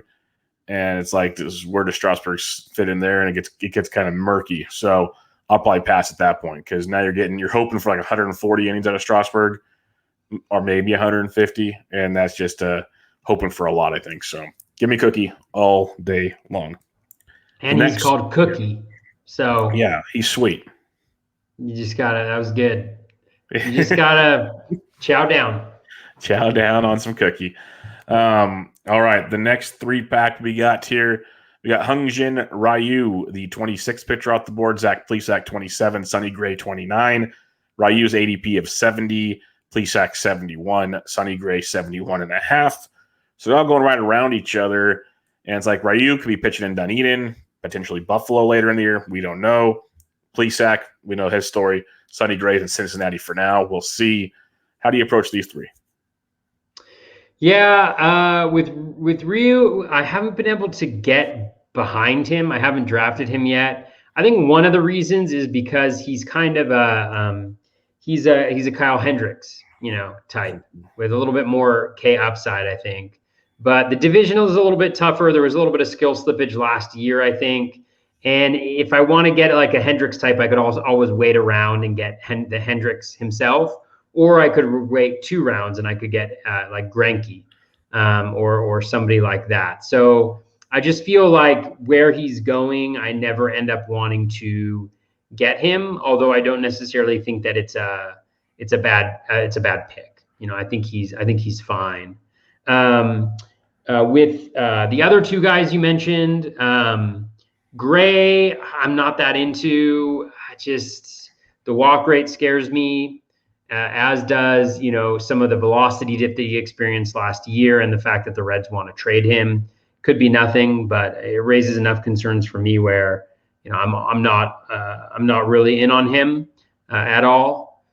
And it's like, where does Strasburg fit in there? And it gets kind of murky. So I'll probably pass at that point, because now you're hoping for like 140 innings out of Strasburg, or maybe 150, and that's just hoping for a lot, I think. So give me Cookie all day long. And he's called Cookie. So yeah, he's sweet. You just gotta, that was good. You just gotta chow down. Chow down on some Cookie. All right, the next 3-pack we got here, we got Hungjin Ryu, the 26th pitcher off the board. Zach Plesac, 27. Sonny Gray, 29. Ryu's ADP of 70. Plesac, 71. Sonny Gray, 71.5. So they're all going right around each other. And it's like Ryu could be pitching in Dunedin, potentially Buffalo later in the year. We don't know. Plesac, we know his story. Sonny Gray's in Cincinnati for now. We'll see. How do you approach these three? Yeah, with Ryu, I haven't been able to get behind him. I haven't drafted him yet. I think one of the reasons is because he's kind of he's a Kyle Hendricks, type with a little bit more K upside, I think. But the divisional is a little bit tougher. There was a little bit of skill slippage last year, I think. And if I want to get like a Hendricks type, I could also always wait around and get the Hendricks himself. Or I could wait 2 rounds and I could get like Cranky or somebody like that. So I just feel like where he's going, I never end up wanting to get him. Although I don't necessarily think that it's a bad pick. I think he's fine. With the other 2 guys you mentioned, Gray, I'm not that into. The walk rate scares me. As does, some of the velocity dip that he experienced last year, and the fact that the Reds want to trade him. Could be nothing, but it raises enough concerns for me where, I'm not really in on him at all.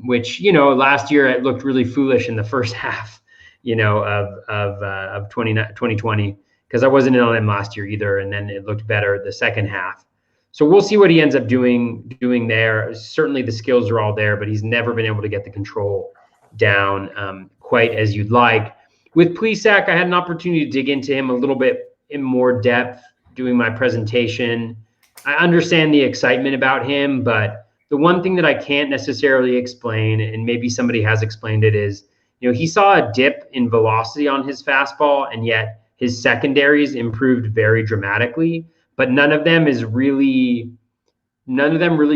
Which, last year it looked really foolish in the first half, of 2020, because I wasn't in on him last year either, and then it looked better the second half. So we'll see what he ends up doing there. Certainly the skills are all there, but he's never been able to get the control down quite as you'd like. With Plesac, I had an opportunity to dig into him a little bit in more depth doing my presentation. I understand the excitement about him, but the one thing that I can't necessarily explain, and maybe somebody has explained it, is, he saw a dip in velocity on his fastball, and yet his secondaries improved very dramatically. But none of them really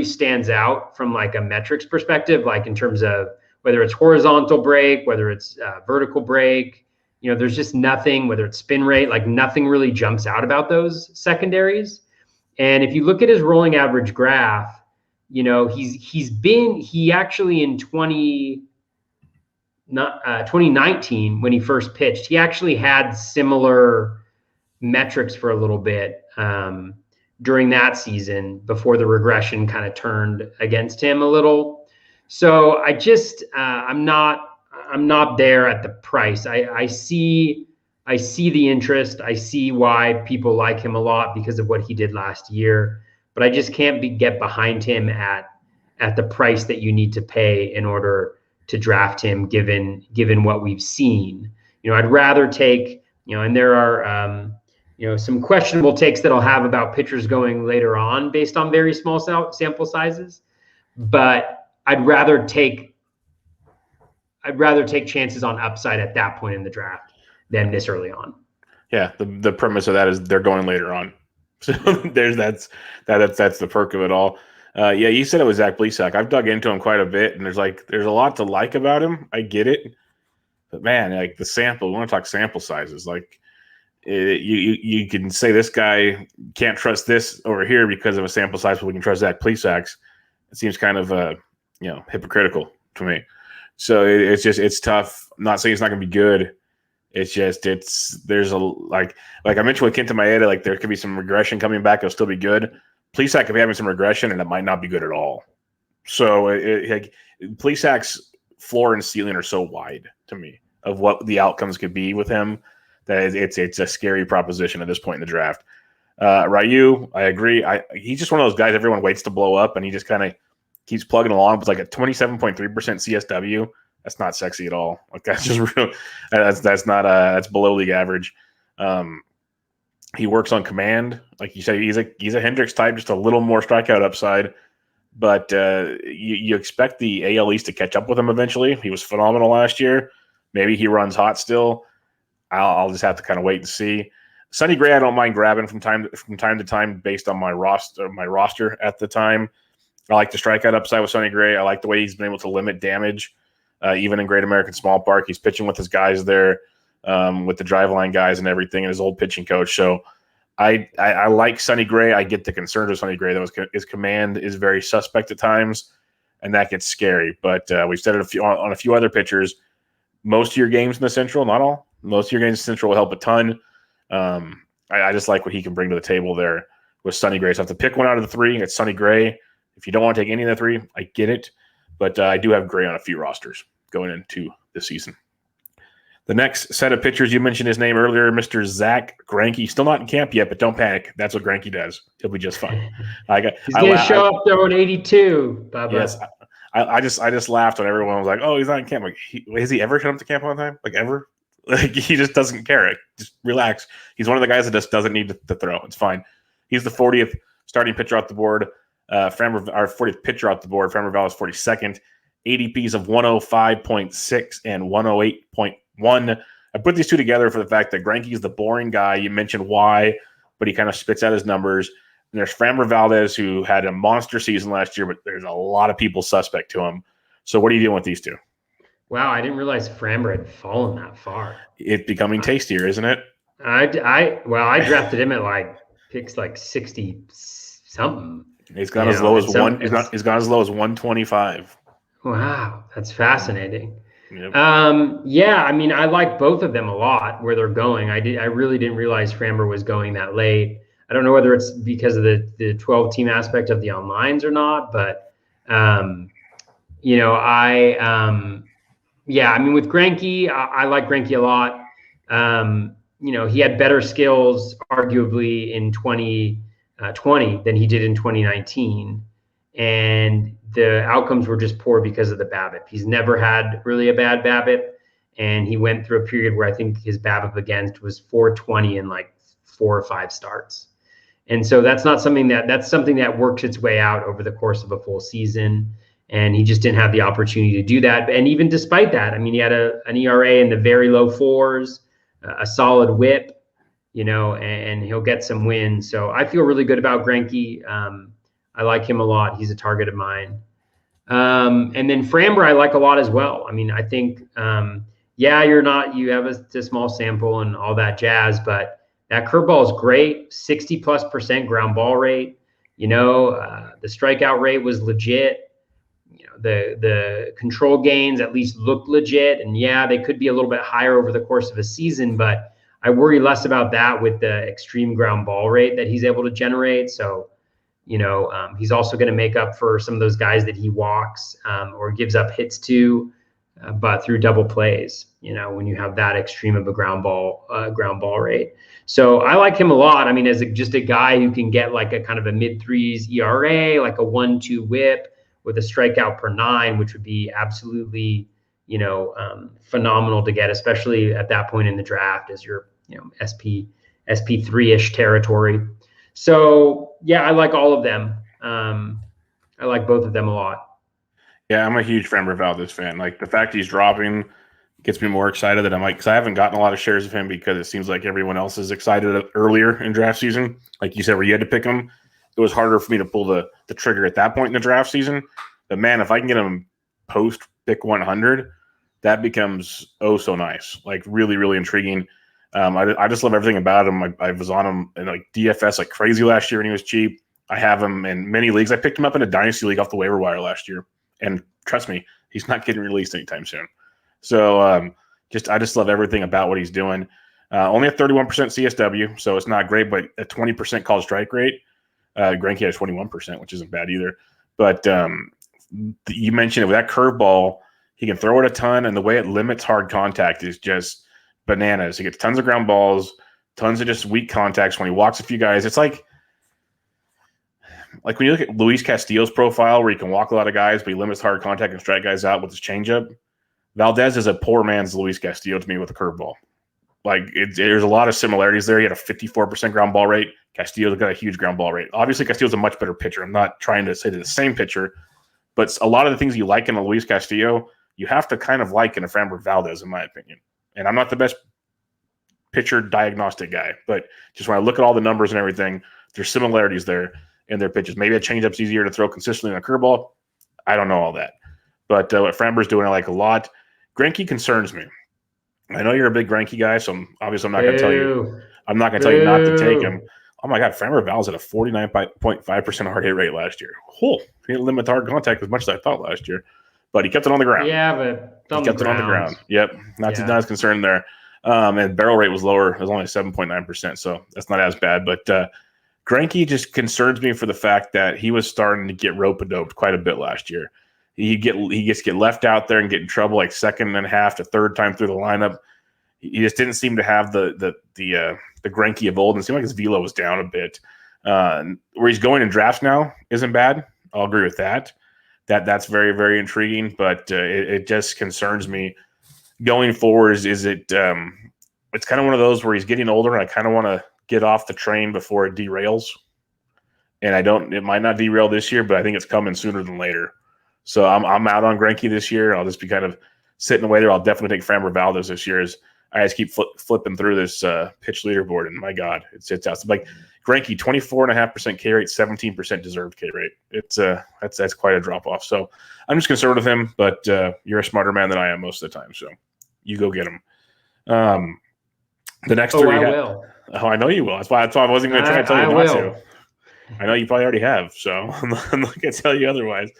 stands out from like a metrics perspective, like in terms of whether it's horizontal break, whether it's vertical break, there's just nothing, whether it's spin rate, like nothing really jumps out about those secondaries. And if you look at his rolling average graph, he actually in 2019, when he first pitched, he actually had similar metrics for a little bit during that season before the regression kind of turned against him a little. So I just I'm not there at the price. I see the interest. I see why people like him a lot because of what he did last year, but I just can't get behind him at the price that you need to pay in order to draft him, given what we've seen. I'd rather take, and there are some questionable takes that I'll have about pitchers going later on based on very small sample sizes, but I'd rather take chances on upside at that point in the draft than this early on. Yeah, the premise of that is they're going later on, so that's the perk of it all. Yeah, you said it was Zach Plesac. I've dug into him quite a bit, and there's a lot to like about him. I get it, but man, like the sample. We want to talk sample sizes, like. You can say this guy can't trust this over here because of a sample size, but we can trust Zach Plesac. It seems kind of hypocritical to me. So it's tough. I'm not saying it's not going to be good. There's a like I mentioned with Kenta Maeda, like there could be some regression coming back. It'll still be good. Plesac could be having some regression, and it might not be good at all. So Plesac's floor and ceiling are so wide to me of what the outcomes could be with him that it's a scary proposition at this point in the draft. Ryu, I agree. He's just one of those guys everyone waits to blow up, and he just kind of keeps plugging along. It's like a 27.3% CSW. That's not sexy at all. Like that's just real. That's below league average. He works on command, like you say. He's a Hendricks type, just a little more strikeout upside. But you expect the AL East to catch up with him eventually. He was phenomenal last year. Maybe he runs hot still. I'll just have to kind of wait and see. Sonny Gray, I don't mind grabbing from time to time based on my roster at the time. I like the strikeout upside with Sonny Gray. I like the way he's been able to limit damage, even in Great American Small Park. He's pitching with his guys there, with the driveline guys and everything, and his old pitching coach. So I like Sonny Gray. I get the concerns of Sonny Gray. His command is very suspect at times, and that gets scary. But we've said it on a few other pitchers. Most of your games in the Central, not all, most of your games in the Central will help a ton. I just like what he can bring to the table there with Sonny Gray. So I have to pick one out of the three. It's Sonny Gray. If you don't want to take any of the three, I get it. But I do have Gray on a few rosters going into the season. The next set of pitchers, you mentioned his name earlier, Mr. Zach Cranky. Still not in camp yet, but don't panic. That's what Cranky does. He'll be just fine. He's going to show up throwing 82, Bubba. Yes. I just laughed when everyone was like, "Oh, he's not in camp." Like, has he ever shown up to camp on time? Like ever? Like he just doesn't care. Just relax. He's one of the guys that just doesn't need to throw. It's fine. He's the 40th starting pitcher off the board. Our 40th pitcher off the board. Framber is 42nd. ADPs of 105.6 and 108.1. I put these two together for the fact that Greinke is the boring guy. You mentioned why, but he kind of spits out his numbers. And there's Framber Valdez, who had a monster season last year, but there's a lot of people suspect to him. So what are you doing with these two? Wow, I didn't realize Framber had fallen that far. It's becoming tastier, isn't it? I drafted him at picks 60 something. He's gone as low as He's gone as low as 125. Wow, that's fascinating. Yep. Yeah, I mean, I like both of them a lot where they're going. I really didn't realize Framber was going that late. I don't know whether it's because of the 12-team aspect of the onlines or not, but I mean, with Greinke, I like Greinke a lot. He had better skills, arguably, in 2020 than he did in 2019. And the outcomes were just poor because of the BABIP. He's never had really a bad BABIP. And he went through a period where I think his BABIP against was 420 in 4 or 5 starts. And so that's something that works its way out over the course of a full season. And he just didn't have the opportunity to do that. And even despite that, I mean, he had an ERA in the very low 4s, a solid whip, and he'll get some wins. So I feel really good about Greinke. I like him a lot. He's a target of mine. And then Framber, I like a lot as well. I mean, I think, you have a small sample and all that jazz, but that curveball is great. 60+% ground ball rate. The strikeout rate was legit. The control gains at least look legit. And they could be a little bit higher over the course of a season, but I worry less about that with the extreme ground ball rate that he's able to generate. So, he's also going to make up for some of those guys that he walks or gives up hits to, but through double plays, when you have that extreme of a ground ball rate. So I like him a lot. I mean, as just a guy who can get a kind of a mid-3s ERA, like a 1-2 whip with a strikeout per 9, which would be absolutely, phenomenal to get, especially at that point in the draft as your, SP3-ish territory. So I like all of them. I like both of them a lot. Yeah, I'm a huge Framber Valdez fan. Like the fact he's dropping gets me more excited than because I haven't gotten a lot of shares of him because it seems like everyone else is excited earlier in draft season. Like you said, where you had to pick him, it was harder for me to pull the trigger at that point in the draft season. But man, if I can get him post pick 100, that becomes so nice. Like really, really intriguing. I just love everything about him. I was on him in DFS like crazy last year when he was cheap. I have him in many leagues. I picked him up in a dynasty league off the waiver wire last year. And trust me, he's not getting released anytime soon. So I just love everything about what he's doing. Only a 31% CSW, so it's not great, but a 20% called strike rate. Greinke has 21%, which isn't bad either. But you mentioned it with that curveball, he can throw it a ton, and the way it limits hard contact is just bananas. He gets tons of ground balls, tons of just weak contacts when he walks a few guys. It's like when you look at Luis Castillo's profile, where he can walk a lot of guys, but he limits hard contact and strike guys out with his changeup. Valdez is a poor man's Luis Castillo to me with a curveball. Like there's a lot of similarities there. He had a 54% ground ball rate. Castillo's got a huge ground ball rate. Obviously, Castillo's a much better pitcher. I'm not trying to say they're the same pitcher, but a lot of the things you like in a Luis Castillo, you have to kind of like in a Framber Valdez, in my opinion. And I'm not the best pitcher diagnostic guy, but just when I look at all the numbers and everything, there's similarities there in their pitches. Maybe a changeup's easier to throw consistently than a curveball. I don't know all that. But what Framber's doing, I like a lot. Cranky concerns me. I know you're a big Cranky guy, so I'm not going to tell you. I'm not going to tell you not to take him. Oh my God, Framber Valdez had a 49.5% hard hit rate last year. He didn't limit hard contact as much as I thought last year, but he kept it on the ground. Yeah, but he kept it on the ground. Yep, not as concerned there. And barrel rate was lower. It was only 7.9%, so that's not as bad. But Cranky just concerns me for the fact that he was starting to get rope-a-doped quite a bit last year. He gets left out there and get in trouble like second and a half to third time through the lineup. He just didn't seem to have the Cranky of old, and it seemed like his velo was down a bit. Where he's going in drafts now isn't bad. I'll agree with that. That's very, very intriguing, but it just concerns me going forward. Is it? It's kind of one of those where he's getting older, and I kind of want to get off the train before it derails. And it might not derail this year, but I think it's coming sooner than later. So I'm out on Cranky this year. I'll just be kind of sitting away there. I'll definitely take Framber Valdez this year as I just keep flipping through this pitch leaderboard. And my God, it's awesome. Like Cranky, 24.5% K rate, 17% deserved K rate. That's quite a drop off. So I'm just concerned with him, but you're a smarter man than I am most of the time. So you go get him. The next three. I will. Oh, I know you will. That's why I wasn't going to try to tell you not to. I know you probably already have, so I'm not going to tell you otherwise.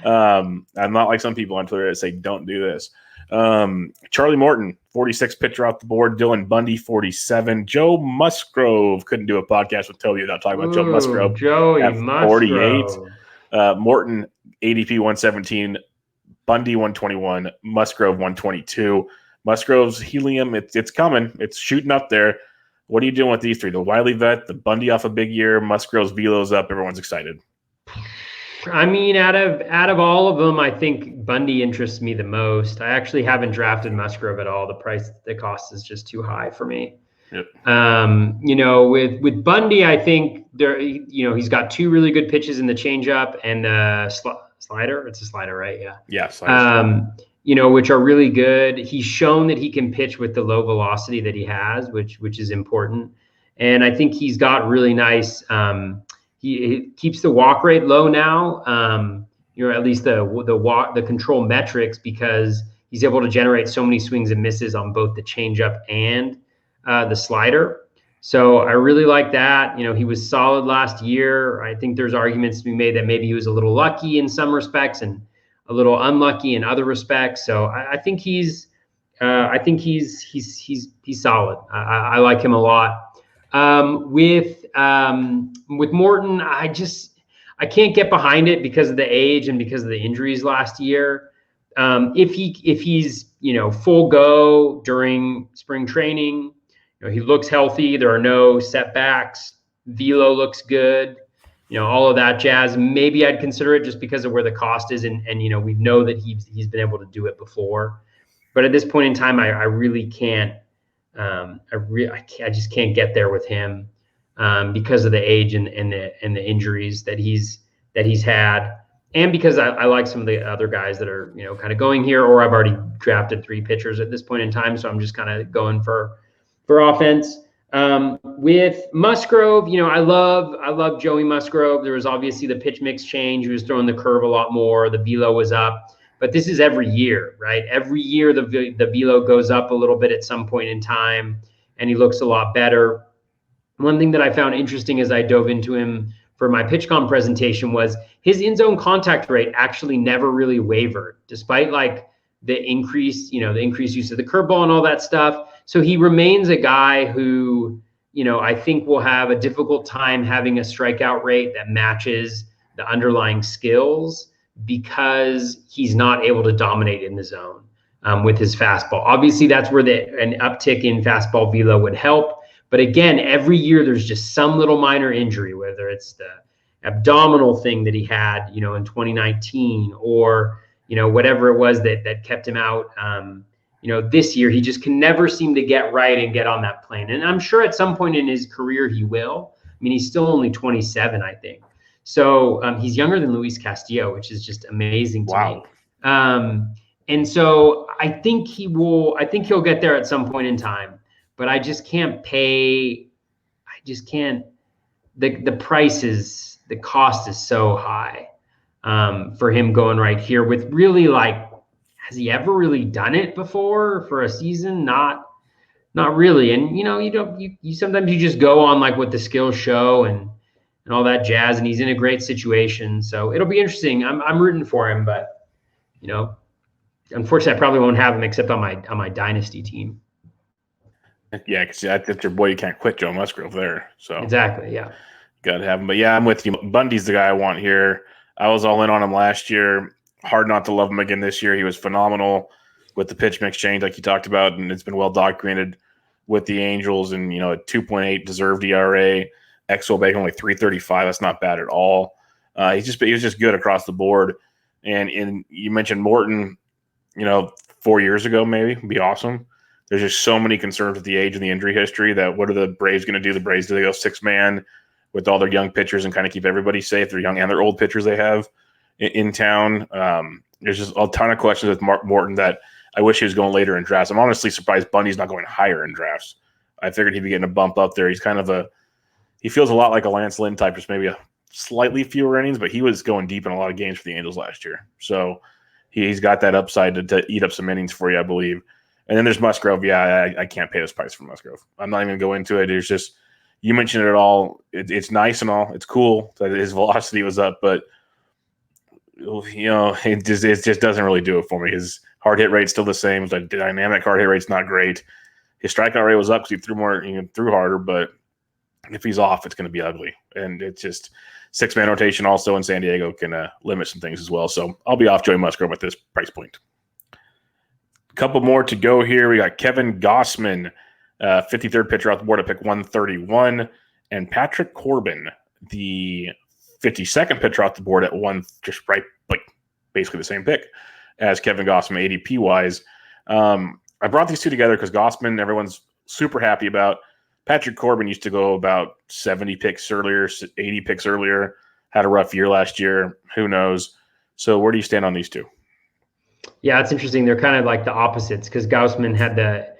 I'm not like some people on Twitter that say don't do this. Charlie Morton, 46 pitcher off the board. Dylan Bundy, 47. Joe Musgrove, couldn't do a podcast with Toby without talking about Joe Musgrove. Joey at Musgrove. 48. Morton, ADP 117. Bundy, 121. Musgrove, 122. Musgrove's helium, it's coming. It's shooting up there. What are you doing with these three? The Wiley vet, the Bundy off a big year, Musgrove's velo's up. Everyone's excited. I mean, out of all of them, I think Bundy interests me the most. I actually haven't drafted Musgrove at all. The cost is just too high for me. Yep. With Bundy, I think he's got two really good pitches in the changeup and the slider. It's a slider, right? Yeah. Yeah. Slider. Which are really good. He's shown that he can pitch with the low velocity that he has, which is important. And I think he's got really nice. He keeps the walk rate low now. At least the control metrics, because he's able to generate so many swings and misses on both the changeup and the slider. So I really like that. He was solid last year. I think there's arguments to be made that maybe he was a little lucky in some respects and a little unlucky in other respects. So I think he's solid. I like him a lot. With Morton, I can't get behind it because of the age and because of the injuries last year. If he's full go during spring training, he looks healthy. There are no setbacks. Velo looks good. All of that jazz. Maybe I'd consider it just because of where the cost is, and we know that he's been able to do it before. But at this point in time, I really can't. I just can't get there with him because of the age and the injuries that he's had, and because I like some of the other guys that are kind of going here, or I've already drafted three pitchers at this point in time, so I'm just kind of going for offense. With Musgrove, I love Joey Musgrove. There was obviously the pitch mix change. He was throwing the curve a lot more. The velo was up. But this is every year, right? Every year the velo goes up a little bit at some point in time, and he looks a lot better. One thing that I found interesting as I dove into him for my PitchCom presentation was his in-zone contact rate actually never really wavered, despite the increased use of the curveball and all that stuff. So he remains a guy who, I think will have a difficult time having a strikeout rate that matches the underlying skills, because he's not able to dominate in the zone with his fastball. Obviously, that's where an uptick in fastball velo would help. But again, every year there's just some little minor injury, whether it's the abdominal thing that he had, in 2019, or whatever it was that kept him out. This year he just can never seem to get right and get on that plane. And I'm sure at some point in his career he will. I mean, he's still only 27, I think. So he's younger than Luis Castillo, which is just amazing to me. And so I think he'll get there at some point in time, but I just can't pay. I just can't. The cost is so high for him going right here with really, like, has he ever really done it before for a season? Not really. And you sometimes you just go on like what the skills show and all that jazz, and he's in a great situation. So it'll be interesting. I'm rooting for him, but unfortunately I probably won't have him except on my dynasty team. Yeah, because that's your boy. You can't quit Joe Musgrove there. So exactly, yeah. Got to have him. But yeah, I'm with you. Bundy's the guy I want here. I was all in on him last year. Hard not to love him again this year. He was phenomenal with the pitch mix change, like you talked about, and it's been well documented with the Angels. And, a 2.8 deserved ERA, XO bag only 3.35. That's not bad at all. He was just good across the board. And you mentioned Morton, 4 years ago, maybe would be awesome. There's just so many concerns with the age and the injury history that what are the Braves going to do? The Braves, do they go 6-man with all their young pitchers and kind of keep everybody safe? They're young and they're old pitchers they have in town. There's just a ton of questions with Morton that I wish he was going later in drafts. I'm honestly surprised Bundy's not going higher in drafts. I figured he'd be getting a bump up there. He's kind of he feels a lot like a Lance Lynn type, just maybe a slightly fewer innings, but he was going deep in a lot of games for the Angels last year. So he's got that upside to eat up some innings for you, I believe. And then there's Musgrove. Yeah, I can't pay this price for Musgrove. I'm not even going to go into it. There's just, you mentioned it all. It's nice and all. It's cool that his velocity was up, but it just doesn't really do it for me. His hard hit rate's still the same. The dynamic hard hit rate's not great. His strikeout rate was up because he threw more, threw harder, but if he's off, it's going to be ugly. And it's just 6-man rotation also in San Diego can limit some things as well. So I'll be off Joey Musgrove at this price point. A couple more to go here. We got Kevin Gossman, 53rd pitcher off the board at pick 131, and Patrick Corbin, the 52nd pitcher off the board at just right, like basically the same pick as Kevin Gossman, ADP wise. I brought these two together because Gossman, everyone's super happy about. Patrick Corbin used to go about 70 picks earlier, 80 picks earlier, had a rough year last year. Who knows? So where do you stand on these two? Yeah, it's interesting. They're kind of like the opposites because Gossman had the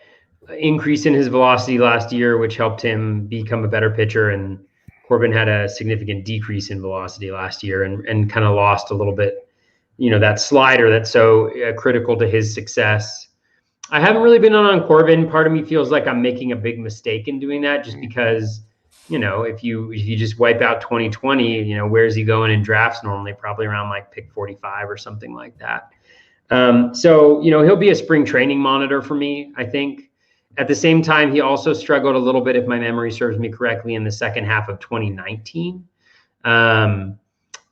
increase in his velocity last year, which helped him become a better pitcher. And Corbin had a significant decrease in velocity last year and kind of lost a little bit, that slider that's so critical to his success. I haven't really been on Corbin. Part of me feels like I'm making a big mistake in doing that just because, if you just wipe out 2020, where's he going in drafts normally? Probably around like pick 45 or something like that. So he'll be a spring training monitor for me, I think. At the same time, he also struggled a little bit, if my memory serves me correctly, in the second half of 2019. And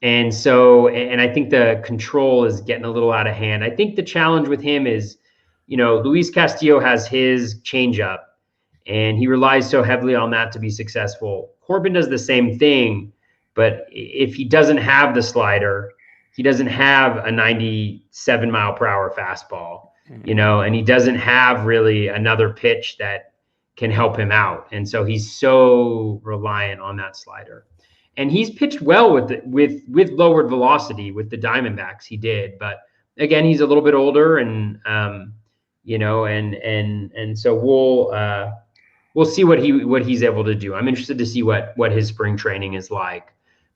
I think the control is getting a little out of hand. I think the challenge with him is, Luis Castillo has his changeup, and he relies so heavily on that to be successful. Corbin does the same thing, but if he doesn't have the slider, he doesn't have a 97-mile-per-hour fastball, and he doesn't have really another pitch that can help him out. And so he's so reliant on that slider. And he's pitched well with lowered velocity with the Diamondbacks. He did, but again, he's a little bit older, and so we'll see what he's able to do. I'm interested to see what his spring training is like.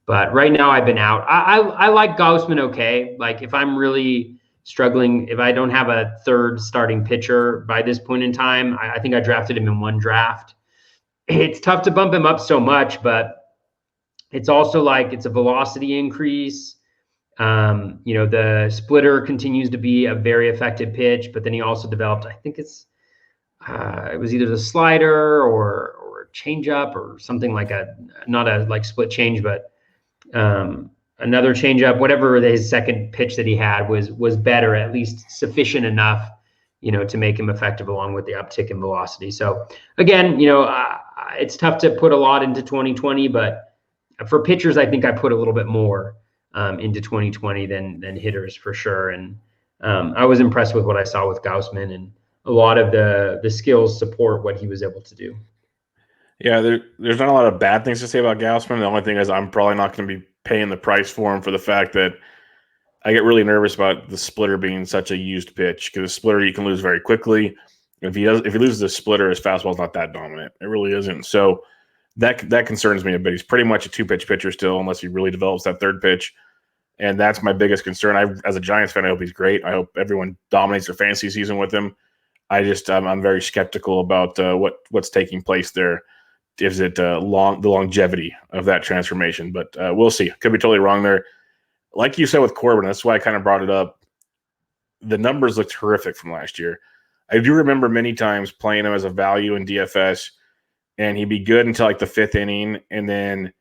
But right now I've been out. I like Gossman okay. Like if I'm really struggling, if I don't have a third starting pitcher by this point in time, I think I drafted him in one draft. It's tough to bump him up so much, but it's also like it's a velocity increase. The splitter continues to be a very effective pitch, but then he also developed, I think it was either the slider or changeup or something like not a like split change, but another changeup, whatever his second pitch that he had was better, at least sufficient enough, to make him effective along with the uptick in velocity. So again, it's tough to put a lot into 2020, but for pitchers, I think I put a little bit more into 2020 than hitters for sure. And I was impressed with what I saw with Gossman, and a lot of the skills support what he was able to do. Yeah, there's not a lot of bad things to say about Gossman. The only thing is I'm probably not going to be paying the price for him for the fact that I get really nervous about the splitter being such a used pitch, because the splitter you can lose very quickly. If he loses the splitter, his fastball's not that dominant. It really isn't. So that concerns me a bit. He's pretty much a 2-pitch pitcher still, unless he really develops that third pitch. And that's my biggest concern. As a Giants fan, I hope he's great. I hope everyone dominates their fantasy season with him. I'm very skeptical about what's taking place there. Is it the longevity of that transformation? But we'll see. Could be totally wrong there. Like you said with Corbin, that's why I kind of brought it up. The numbers look terrific from last year. I do remember many times playing him as a value in DFS, and he'd be good until like the 5th inning, and then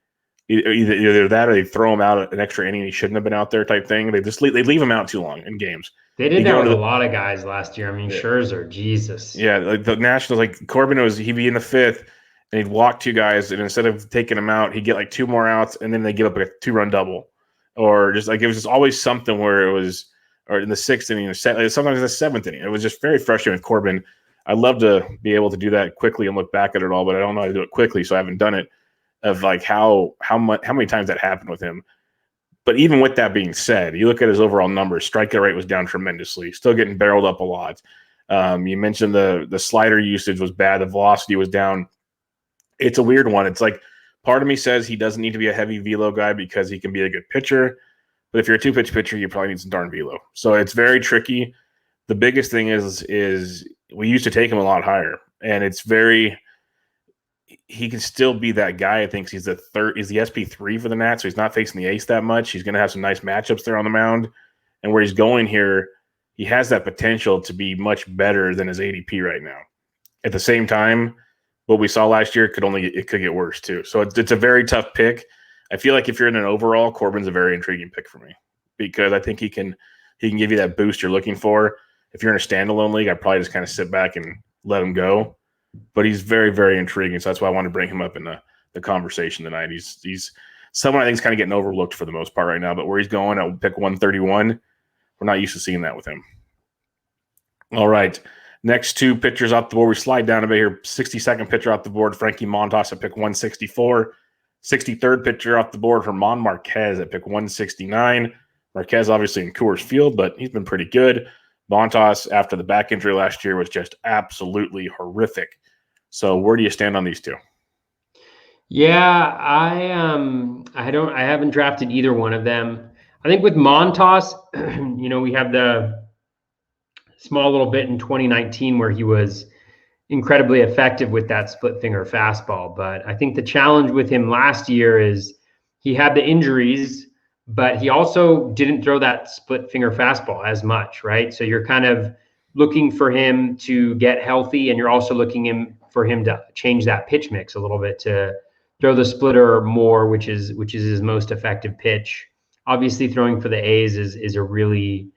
either that or they throw him out an extra inning he shouldn't have been out there type thing. They leave him out too long in games. They did that with a lot of guys last year. I mean, Scherzer, Jesus. Yeah, like the Nationals, like Corbin he'd be in the 5th, and he'd walk 2 guys, and instead of taking him out, he'd get like 2 more outs, and then they give up a 2-run double. Or just like it was just always something where it was, or in the 6th inning, or sometimes in the 7th inning. It was just very frustrating with Corbin. I'd love to be able to do that quickly and look back at it all, but I don't know how to do it quickly, so I haven't done it. Of like how many times that happened with him. But even with that being said, you look at his overall numbers, strikeout rate was down tremendously, still getting barreled up a lot. You mentioned the slider usage was bad, the velocity was down. It's a weird one. It's like part of me says he doesn't need to be a heavy velo guy because he can be a good pitcher. But if you're a 2-pitch pitcher, you probably need some darn velo. So it's very tricky. The biggest thing is we used to take him a lot higher, and it's very – he can still be that guy. I think he's the SP3 for the Nats, so he's not facing the ace that much. He's going to have some nice matchups there on the mound. And where he's going here, he has that potential to be much better than his ADP right now. At the same time, what we saw last year it could get worse too. So it's a very tough pick. I feel like if you're in an overall, Corbin's a very intriguing pick for me because I think he can give you that boost you're looking for. If you're in a standalone league, I'd probably just kind of sit back and let him go. But he's very, very intriguing. So that's why I want to bring him up in the conversation tonight. He's someone I think is kind of getting overlooked for the most part right now. But where he's going, I'll pick 131. We're not used to seeing that with him. All right. Next 2 pitchers off the board. We slide down a bit here. 62nd pitcher off the board, Frankie Montosso at pick 164. 63rd pitcher off the board, German Marquez at pick 169. Marquez obviously in Coors Field, but he's been pretty good. Montas, after the back injury last year, was just absolutely horrific. So where do you stand on these 2? Yeah, I haven't drafted either one of them. I think with Montas, we have the small little bit in 2019 where he was incredibly effective with that split finger fastball. But I think the challenge with him last year is he had the injuries, but he also didn't throw that split finger fastball as much, right? So you're kind of looking for him to get healthy, and you're also looking for him to change that pitch mix a little bit to throw the splitter more, which is his most effective pitch. Obviously, throwing for the A's is a really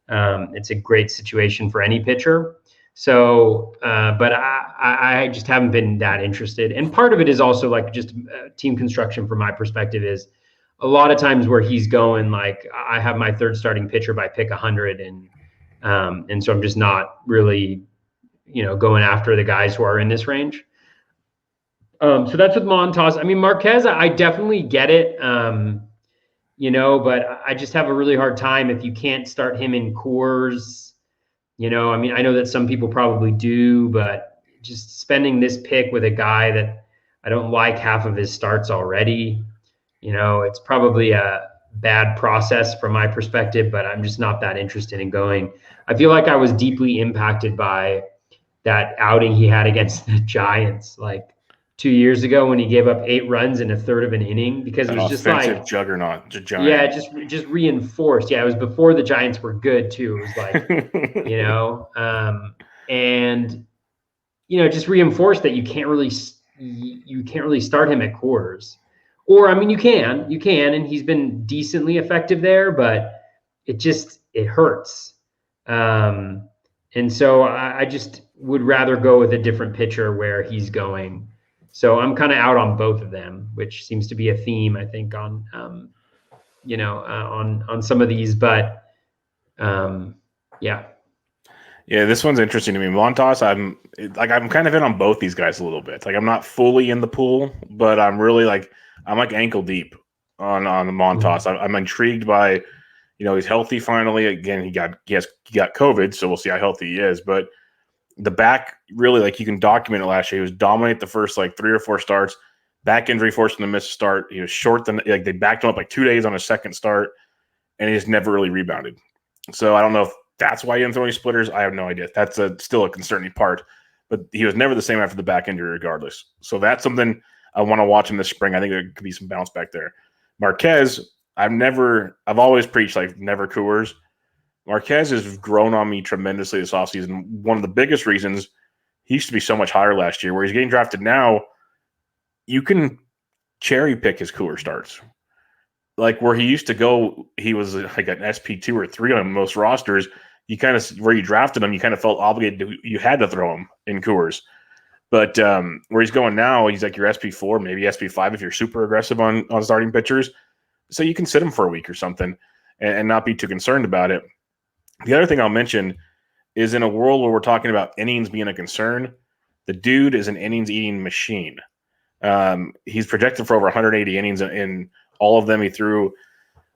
it's a great situation for any pitcher. So, but I just haven't been that interested. And part of it is also like just team construction from my perspective is a lot of times where he's going, like I have my 3rd starting pitcher by pick 100. And so I'm just not really, going after the guys who are in this range. So that's with Montas. I mean, Marquez, I definitely get it. But I just have a really hard time if you can't start him in Coors. I mean, I know that some people probably do, but just spending this pick with a guy that I don't like half of his starts already, it's probably a bad process from my perspective, but I'm just not that interested in going. I feel like I was deeply impacted by that outing he had against the Giants like 2 years ago when he gave up 8 runs in a third of an inning because it was just like juggernaut. Giant. Yeah, just reinforced. Yeah, it was before the Giants were good too. It was like, and just reinforced that you can't really start him at Coors, Or, I mean, you can, and he's been decently effective there, but it hurts. And so I just would rather go with a different pitcher where he's going. So I'm kind of out on both of them, which seems to be a theme, I think, on on some of these. But yeah. Yeah, this one's interesting to me. Montas, I'm kind of in on both these guys a little bit. Like I'm not fully in the pool, but I'm really I'm ankle deep on the Montas. I'm intrigued by, he's healthy finally. Again, he got COVID, so we'll see how healthy he is. But the back really, you can document it last year. He was dominant the first 3 or 4 starts. Back injury forced him to miss a start. He was short they backed him up 2 days on his second start, and he just never really rebounded. So I don't know if that's why he didn't throw any splitters. I have no idea. That's still a concerning part. But he was never the same after the back injury regardless. So that's something I want to watch him this spring. I think there could be some bounce back there. Marquez, I've always preached never Coors. Marquez has grown on me tremendously this offseason. One of the biggest reasons, he used to be so much higher last year. Where he's getting drafted now, you can cherry pick his Coors starts. Where he used to go, he was an SP2 or 3 on most rosters. You kind of, where you drafted him, you kind of felt obligated you had to throw him in Coors. But where he's going now, he's your SP4, maybe SP5 if you're super aggressive on starting pitchers. So you can sit him for a week or something and not be too concerned about it. The other thing I'll mention is in a world where we're talking about innings being a concern, the dude is an innings-eating machine. He's projected for over 180 innings in all of them. He threw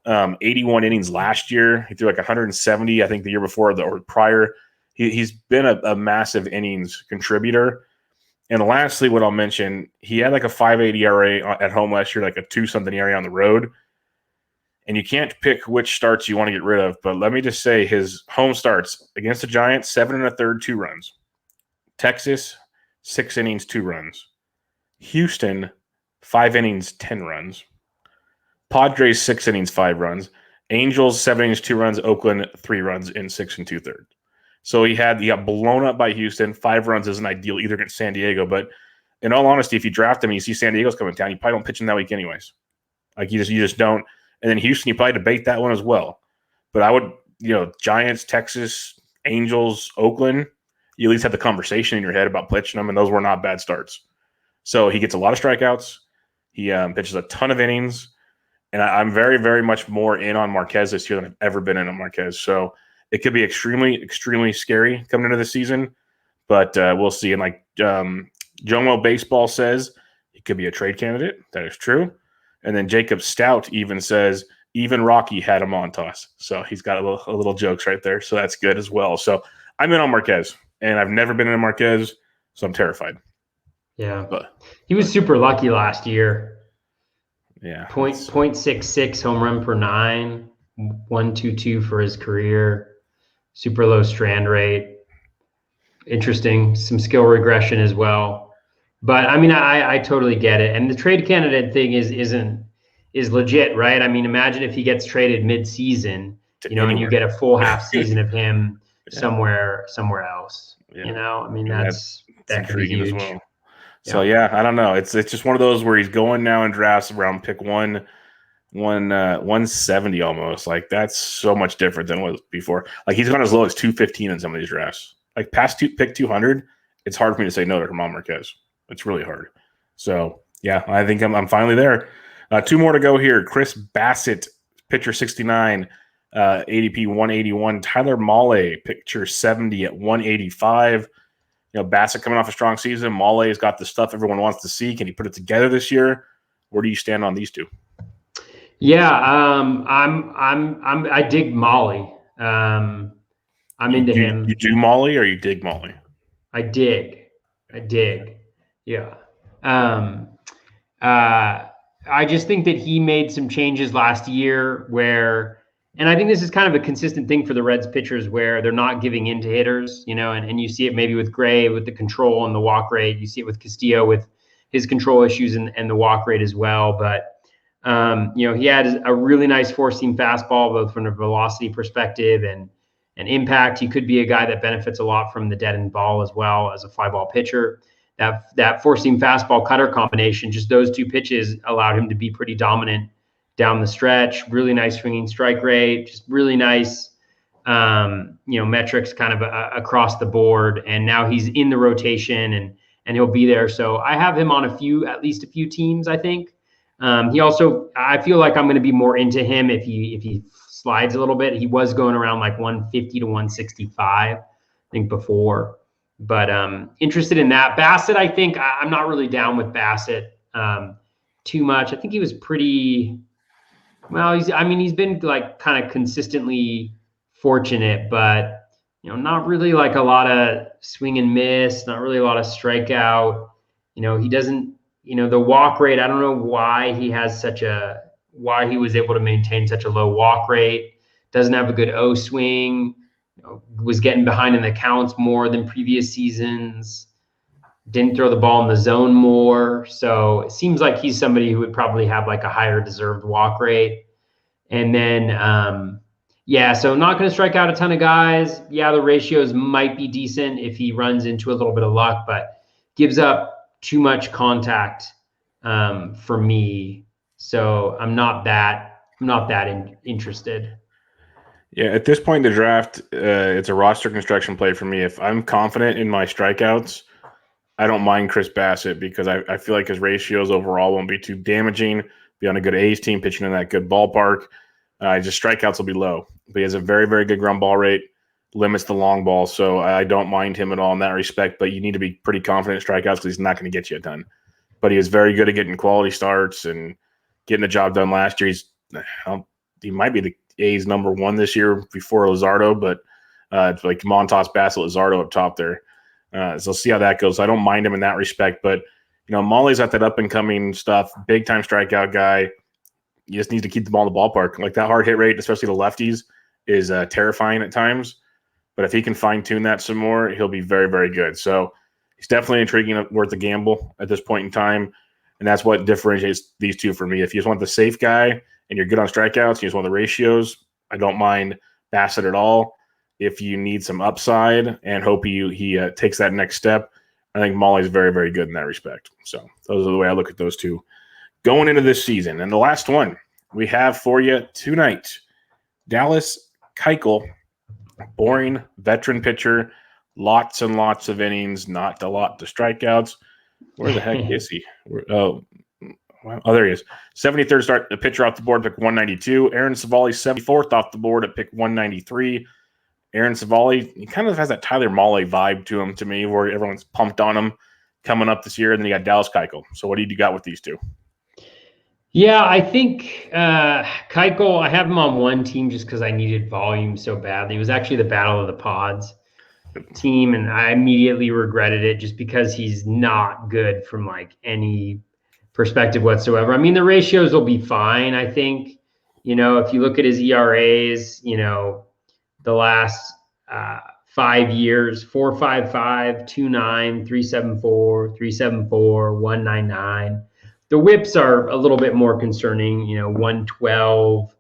81 innings last year. He threw 170, I think, the year before or prior. He's been a massive innings contributor. And lastly, what I'll mention, he had a 5.8 ERA at home last year, a 2-something ERA on the road. And you can't pick which starts you want to get rid of. But let me just say his home starts against the Giants, 7 1/3, 2 runs. Texas, 6 innings, 2 runs. Houston, 5 innings, 10 runs. Padres, 6 innings, 5 runs. Angels, 7 innings, 2 runs. Oakland, 3 runs in 6 2/3. So he got blown up by Houston. 5 runs isn't ideal either against San Diego. But in all honesty, if you draft him and you see San Diego's coming down, you probably don't pitch him that week anyways. You just don't. And then Houston, you probably debate that one as well. But I would, Giants, Texas, Angels, Oakland, you at least have the conversation in your head about pitching them, and those were not bad starts. So he gets a lot of strikeouts. He pitches a ton of innings. And I'm very, very much more in on Marquez this year than I've ever been in on Marquez. So it could be extremely, extremely scary coming into the season. But we'll see. And Jomo Baseball says, he could be a trade candidate. That is true. And then Jacob Stout even says, even Rocky had a Montas. So he's got a little jokes right there. So that's good as well. So I'm in on Marquez. And I've never been in on Marquez, so I'm terrified. Yeah. He was super lucky last year. Yeah. 0.66 home run per 9, 1.22 for his career. Super low strand rate. Interesting. Some skill regression as well. But I mean, I totally get it. And the trade candidate thing is legit, right? I mean, imagine if he gets traded mid-season, and you get a full half season of him somewhere else. Yeah. I mean, that could be huge as well. So I don't know. It's just one of those where he's going now in drafts around pick 170 almost. That's so much different than what was before. He's gone as low as 215 in some of these drafts. Past pick 200, it's hard for me to say no to Germán Marquez. It's really hard. So I think I'm finally there. 2 more to go here. Chris Bassett, pitcher 69, ADP 181. Tyler Mahle, pitcher 70 at 185. Bassett coming off a strong season. Mahle's got the stuff everyone wants to see. Can he put it together this year? Where do you stand on these two? Yeah, I dig Mahle. I'm into him. You do Mahle or you dig Mahle? I dig. Yeah. I just think that he made some changes last year and I think this is kind of a consistent thing for the Reds pitchers where they're not giving in to hitters, and you see it maybe with Gray with the control and the walk rate. You see it with Castillo with his control issues and the walk rate as well. But, he had a really nice 4-seam fastball, both from a velocity perspective and impact. He could be a guy that benefits a lot from the dead end ball as well as a fly ball pitcher. that four-seam fastball cutter combination, just those two pitches allowed him to be pretty dominant down the stretch. Really nice swinging strike rate, just really nice, metrics kind of across the board. And now he's in the rotation and he'll be there. So I have him on at least a few teams, I think. I feel like I'm going to be more into him if he slides a little bit. He was going around like 150 to 165, I think, before. But interested in that. Bassett, I think I'm not really down with Bassett too much. I think he was pretty well. He's been like kind of consistently fortunate, but not really like a lot of swing and miss, not really a lot of strikeout. He doesn't. The walk rate. I don't know why he was able to maintain such a low walk rate. Doesn't have a good O swing. Was getting behind in the counts more than previous seasons. Didn't throw the ball in the zone more. So it seems like he's somebody who would probably have like a higher deserved walk rate. And then, so not going to strike out a ton of guys. Yeah, the ratios might be decent if he runs into a little bit of luck, but gives up too much contact for me. So I'm not that interested. Yeah, at this point in the draft, it's a roster construction play for me. If I'm confident in my strikeouts, I don't mind Chris Bassett because I feel like his ratios overall won't be too damaging. Be on a good A's team, pitching in that good ballpark. Just strikeouts will be low. But he has a very, very good ground ball rate, limits the long ball. So I don't mind him at all in that respect. But you need to be pretty confident in strikeouts because he's not going to get you a ton. But he was very good at getting quality starts and getting the job done last year. He might be the A's number one this year before Luzardo, but it's like Montas, Bassett, Luzardo up top there. So see how that goes. I don't mind him in that respect, but Molly's at that up and coming stuff, big time strikeout guy. You just need to keep the ball in the ballpark. Like that hard hit rate, especially the lefties, is terrifying at times. But if he can fine tune that some more, he'll be very, very good. So he's definitely intriguing, worth a gamble at this point in time. And that's what differentiates these two for me. If you just want the safe guy and you're good on strikeouts, you just want the ratios, I don't mind Bassett at all. If you need some upside and hope he takes that next step, I think Molly's very, very good in that respect. So those are the way I look at those two going into this season. And the last one we have for you tonight, Dallas Kykel, boring veteran pitcher, lots and lots of innings, not a lot to strikeouts. Where the heck is he? There he is. 73rd start, the pitcher off the board, pick 192. Aaron Savali, 74th off the board at pick 193. Aaron Savali, he kind of has that Tyler Mahle vibe to him, to me, where everyone's pumped on him coming up this year. And then you got Dallas Kykel. So what do you got with these two? Yeah, I think Kykel, I have him on one team just because I needed volume so badly. It was actually the Battle of the Pods team, and I immediately regretted it just because he's not good from like any perspective whatsoever. I mean, the ratios will be fine, I think. If you look at his ERAs, the last 5 years, 4.55, 2.9, 3.74, 3.74, 1.99. The whips are a little bit more concerning, 112,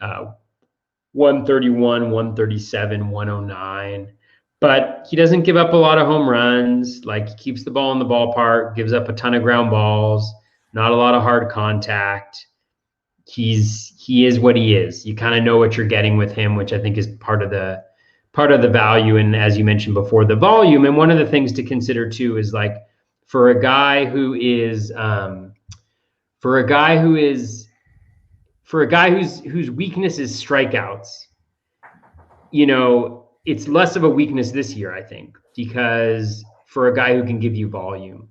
131, 137, 109. But he doesn't give up a lot of home runs. Like, he keeps the ball in the ballpark, gives up a ton of ground balls, not a lot of hard contact. He is what he is. You kind of know what you're getting with him, which I think is part of the value. And as you mentioned before, the volume. And one of the things to consider too is like for a guy whose weakness is strikeouts, it's less of a weakness this year, I think, because for a guy who can give you volume,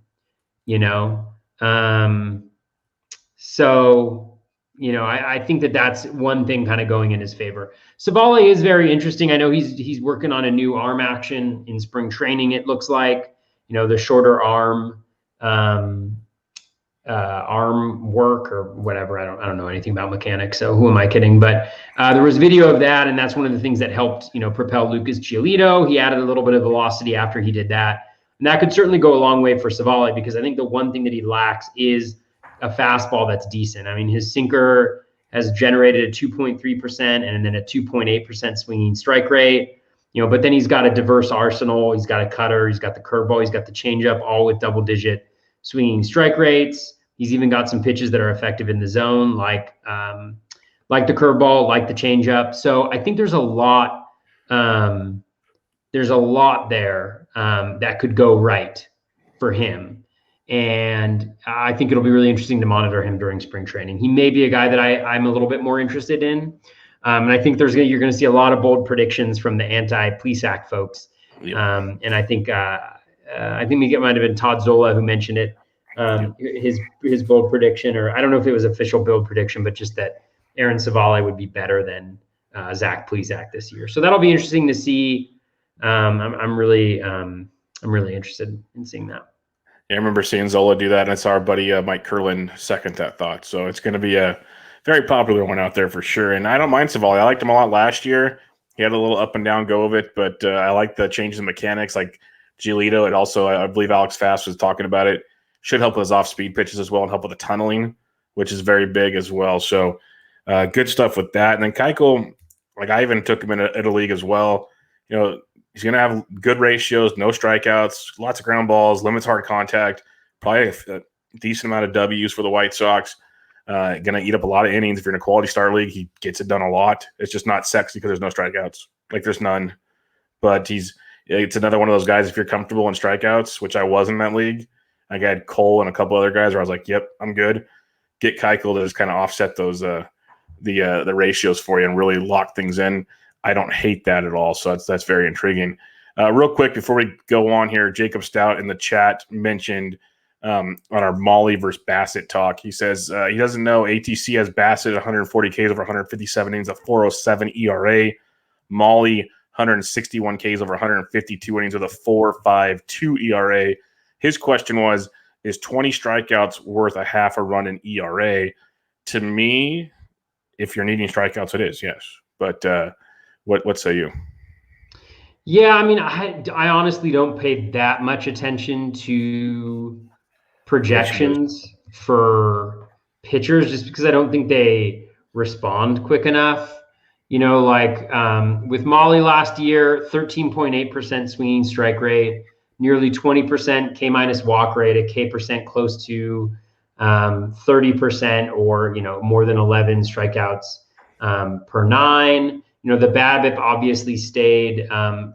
I think that's one thing kind of going in his favor. Savali is very interesting. I know he's working on a new arm action in spring training. It looks like, the shorter arm work or whatever. I don't know anything about mechanics, so who am I kidding? But there was video of that, and that's one of the things that helped, propel Lucas Giolito. He added a little bit of velocity after he did that, and that could certainly go a long way for Savali, because I think the one thing that he lacks is a fastball that's decent. I mean, his sinker has generated a 2.3% and then a 2.8% swinging strike rate. but then he's got a diverse arsenal. He's got a cutter, he's got the curveball, he's got the changeup, all with double-digit swinging strike rates. He's even got some pitches that are effective in the zone, like the curveball, like the changeup. So I think there's a lot. There's a lot there that could go right for him. And I think it'll be really interesting to monitor him during spring training. He may be a guy that I'm a little bit more interested in. And I think you're going to see a lot of bold predictions from the anti-Plesac folks. Yep. And I think it might have been Todd Zola who mentioned it, his bold prediction, or I don't know if it was official build prediction, but just that Aaron Savale would be better than Zach Plesac this year. So that'll be interesting to see. I'm really interested in seeing that. Yeah, I remember seeing Zola do that, and I saw our buddy Mike Curlin second that thought. So it's going to be a very popular one out there for sure. And I don't mind Savale. I liked him a lot last year. He had a little up and down go of it, but I like the changes in mechanics, like Giolito. And also, I believe Alex Fast was talking about it. Should help with his off-speed pitches as well and help with the tunneling, which is very big as well. So good stuff with that. And then Kykel, like I even took him in a league as well. He's going to have good ratios, no strikeouts, lots of ground balls, limits hard contact, probably a decent amount of W's for the White Sox. Going to eat up a lot of innings. If you're in a quality star league, he gets it done a lot. It's just not sexy because there's no strikeouts. Like there's none. But it's another one of those guys, if you're comfortable in strikeouts, which I was in that league. I had Cole and a couple other guys where I was like, yep, I'm good. Get Kykel to just kind of offset those the ratios for you and really lock things in. I don't hate that at all, so that's very intriguing. Real quick, before we go on here, Jacob Stout in the chat mentioned on our Molly versus Bassett talk, he says he doesn't know ATC has Bassett 140 Ks over 157 innings, a 4.07 ERA. Molly 161 Ks over 152 innings with a 4.52 ERA. His question was, is 20 strikeouts worth a half a run in ERA? To me, if you're needing strikeouts, it is, yes. But what say you? Yeah, I mean, I honestly don't pay that much attention to projections for pitchers just because I don't think they respond quick enough. With Molly last year, 13.8% swinging strike rate, nearly 20% K- walk rate, a K% close to 30% or, more than 11 strikeouts per 9. The BABIP obviously stayed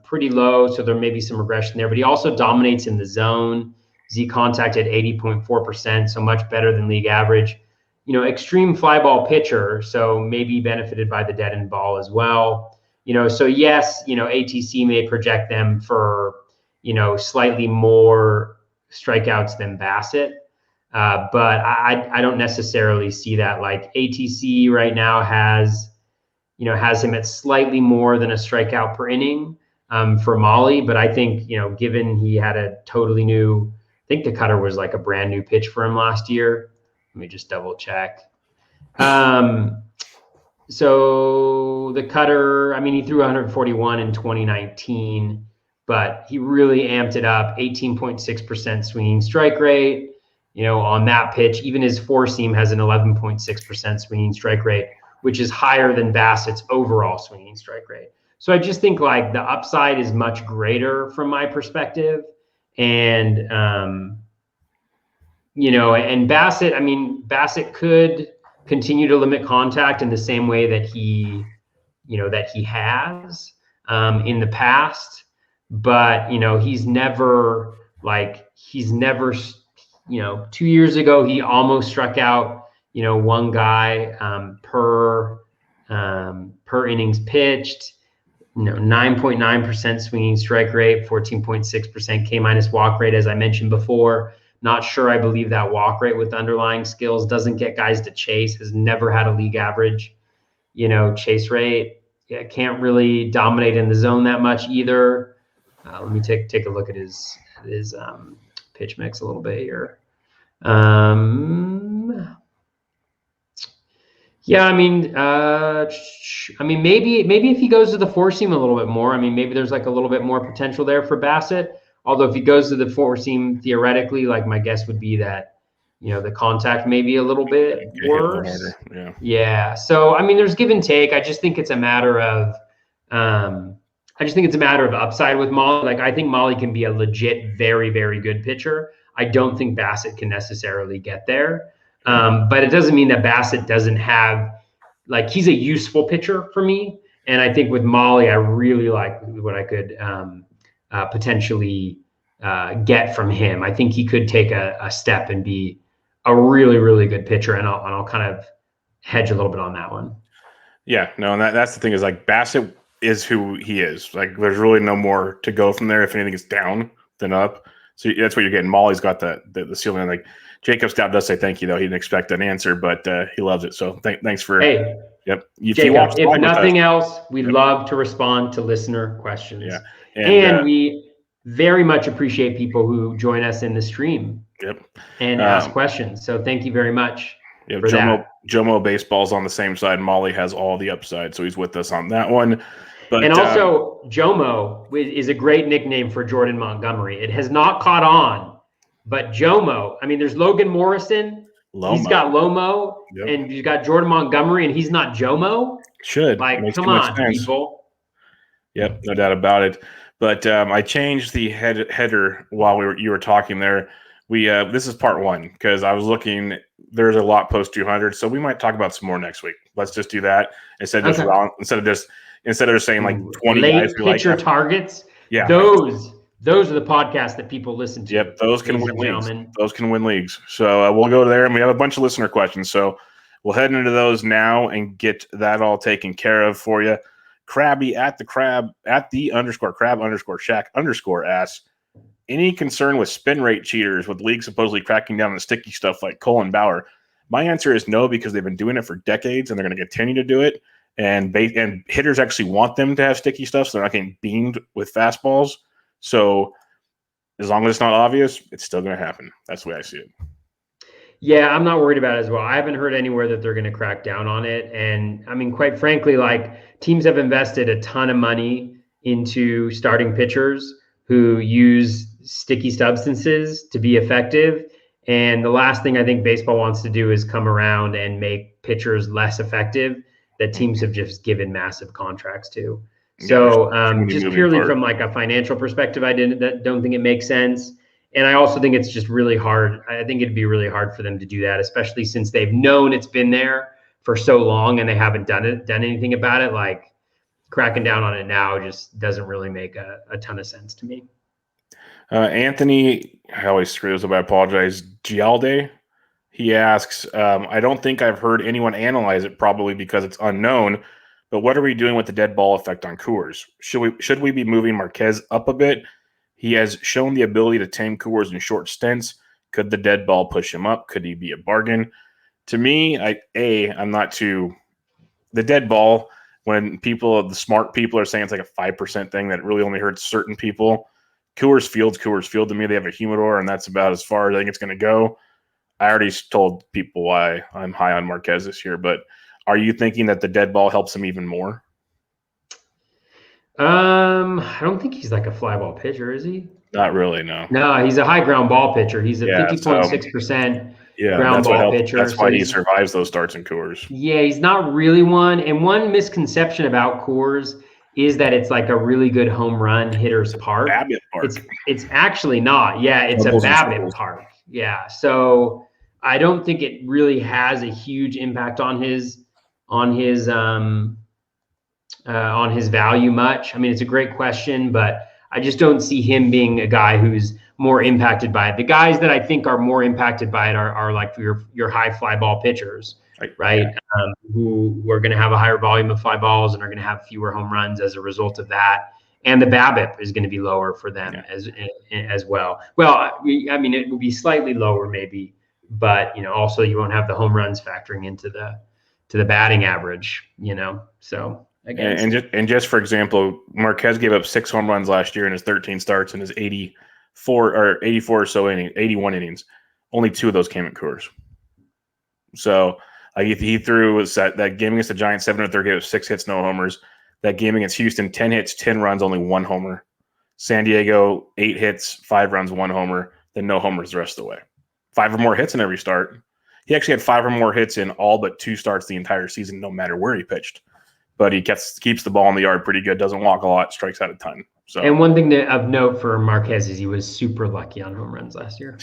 pretty low, so there may be some regression there, but he also dominates in the zone. Z contact at 80.4%, so much better than league average. Extreme fly ball pitcher, so maybe benefited by the dead end ball as well. So yes, ATC may project them for, slightly more strikeouts than Bassett. But I don't necessarily see that. Like ATC right now has him at slightly more than a strikeout per inning for Molly. But I think, given he had a totally new, I think the cutter was like a brand new pitch for him last year. Let me just double check. So the cutter, he threw 141 in 2019, but he really amped it up, 18.6% swinging strike rate. On that pitch, even his four seam has an 11.6% swinging strike rate, which is higher than Bassett's overall swinging strike rate. So I just think like the upside is much greater from my perspective. And, and Bassett could continue to limit contact in the same way that he has in the past. But, he's never 2 years ago, he almost struck out, one guy per innings pitched, 9.9% swinging strike rate, 14.6% K- walk rate, as I mentioned before. Not sure I believe that walk rate with underlying skills, doesn't get guys to chase, has never had a league average, chase rate. Yeah, can't really dominate in the zone that much either. Let me take a look at his pitch mix a little bit here. Yeah, maybe if he goes to the four seam a little bit more, maybe there's like a little bit more potential there for Bassett. Although if he goes to the four seam, theoretically, like my guess would be that, the contact may be a little bit worse. Yeah. So, there's give and take. I just think it's a matter of I just think it's a matter of upside with Molly. Like, I think Molly can be a legit, very, very good pitcher. I don't think Bassett can necessarily get there. But it doesn't mean that Bassett doesn't have, like, he's a useful pitcher for me. And I think with Molly, I really like what I could potentially get from him. I think he could take a step and be a really, really good pitcher. And I'll kind of hedge a little bit on that one. Yeah, no, and that's the thing is, like, Bassett is who he is. Like, there's really no more to go from there. If anything is down, then up. So that's what you're getting. Molly's got the ceiling. Like, Jacob Stout does say thank you, though. He didn't expect an answer, but he loves it. So thanks for. Hey, yep. Jacob, if nothing else, we love to respond to listener questions. Yeah, and we very much appreciate people who join us in the stream. Yep. And ask questions. So thank you very much. Yeah, Jomo Baseball's on the same side. Molly has all the upside, so he's with us on that one. But, and also, Jomo is a great nickname for Jordan Montgomery. It has not caught on, but Jomo, I mean, there's Logan Morrison. Lomo. He's got Lomo, and he's got Jordan Montgomery, and he's not Jomo. Should. Like, come on, people. Yep, no doubt about it. But I changed the header while you were talking there. This is part one because I was looking. There's a lot post 200, so we might talk about some more next week. Let's just do that instead of just saying like 20 late guys pitcher targets. Yeah, those are the podcasts that people listen to. Yep, those can win leagues. Those can win leagues. So we'll go there, and we have a bunch of listener questions. So we'll head into those now and get that all taken care of for you. Krabby at the crab at the _crab_shack_ asks, any concern with spin rate cheaters with leagues supposedly cracking down on sticky stuff like Cole and Bauer? My answer is no, because they've been doing it for decades and they're going to continue to do it. And hitters actually want them to have sticky stuff, so they're not getting beamed with fastballs. So as long as it's not obvious, it's still going to happen. That's the way I see it. Yeah, I'm not worried about it as well. I haven't heard anywhere that they're going to crack down on it. And I mean, quite frankly, like, teams have invested a ton of money into starting pitchers who use sticky substances to be effective. And the last thing I think baseball wants to do is come around and make pitchers less effective that teams have just given massive contracts to. So just purely from like a financial perspective, I don't think it makes sense. And I also think it's just really hard. I think it'd be really hard for them to do that, especially since they've known it's been there for so long and they haven't done anything about it. Like, cracking down on it now just doesn't really make a ton of sense to me. Anthony, I always screw this up, I apologize. Gialde, he asks, I don't think I've heard anyone analyze it, probably because it's unknown, but what are we doing with the dead ball effect on Coors? Should we be moving Marquez up a bit? He has shown the ability to tame Coors in short stints. Could the dead ball push him up? Could he be a bargain? To me, I'm not too – the dead ball, when the smart people are saying it's like a 5% thing that really only hurts certain people, Coors Field to me. They have a humidor, and that's about as far as I think it's going to go. I already told people why I'm high on Marquez this year, but are you thinking that the dead ball helps him even more? I don't think he's like a fly ball pitcher, is he? Not really, no. No, he's a high ground ball pitcher. He's a 50.6% ground ball pitcher. That's why he survives those starts in Coors. Yeah, he's not really one. And one misconception about Coors is that it's like a really good home run hitter's park. BABIP park. It's actually not. Yeah, it's a BABIP park. Yeah, so I don't think it really has a huge impact on his value much. I mean, it's a great question, but I just don't see him being a guy who's more impacted by it. The guys that I think are more impacted by it are like your high fly ball pitchers, right? Yeah. Who are going to have a higher volume of fly balls and are going to have fewer home runs as a result of that. And the BABIP is going to be lower for them as well. Well, I mean, it will be slightly lower maybe, but also you won't have the home runs factoring into the batting average, so. And just for example, Marquez gave up 6 home runs last year in his 13 starts in his 84 or so 81 innings. Only 2 of those came at Coors. So he threw that game against the Giants 7-3, gave up 6 hits, no homers. That game against Houston, 10 hits, 10 runs, only 1 homer. San Diego, 8 hits, 5 runs, 1 homer, then no homers the rest of the way. 5 or more hits in every start. He actually had 5 or more hits in all but 2 starts the entire season, no matter where he pitched. but he keeps the ball in the yard pretty good. Doesn't walk a lot, strikes out a ton. So, and one thing of note for Marquez is he was super lucky on home runs last year.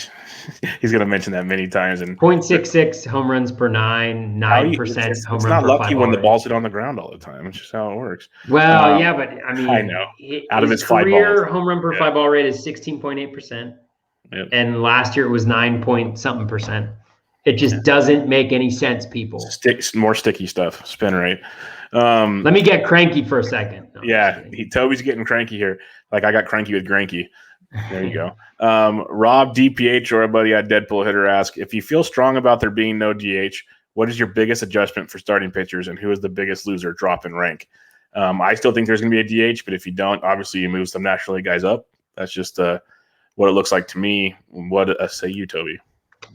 He's going to mention that many times. And 0.66 home runs per 9%. It's not lucky when the ball's hit on the ground all the time. It's just how it works. Well, yeah, but I mean, I know. Out of his career 5 balls, home run per 5 ball rate is 16.8%. Yep. And last year it was 9-point-something%. It just doesn't make any sense, people. More sticky stuff. Spin rate. Let me get cranky for a second. No, yeah, Toby's getting cranky here. Like I got cranky with Cranky. There you go. Rob DPH, or our buddy at Deadpool Hitter, asked, if you feel strong about there being no DH, what is your biggest adjustment for starting pitchers, and who is the biggest loser drop in rank? I still think there's going to be a DH, but if you don't, obviously you move some National League guys up. That's just what it looks like to me. What say you, Toby?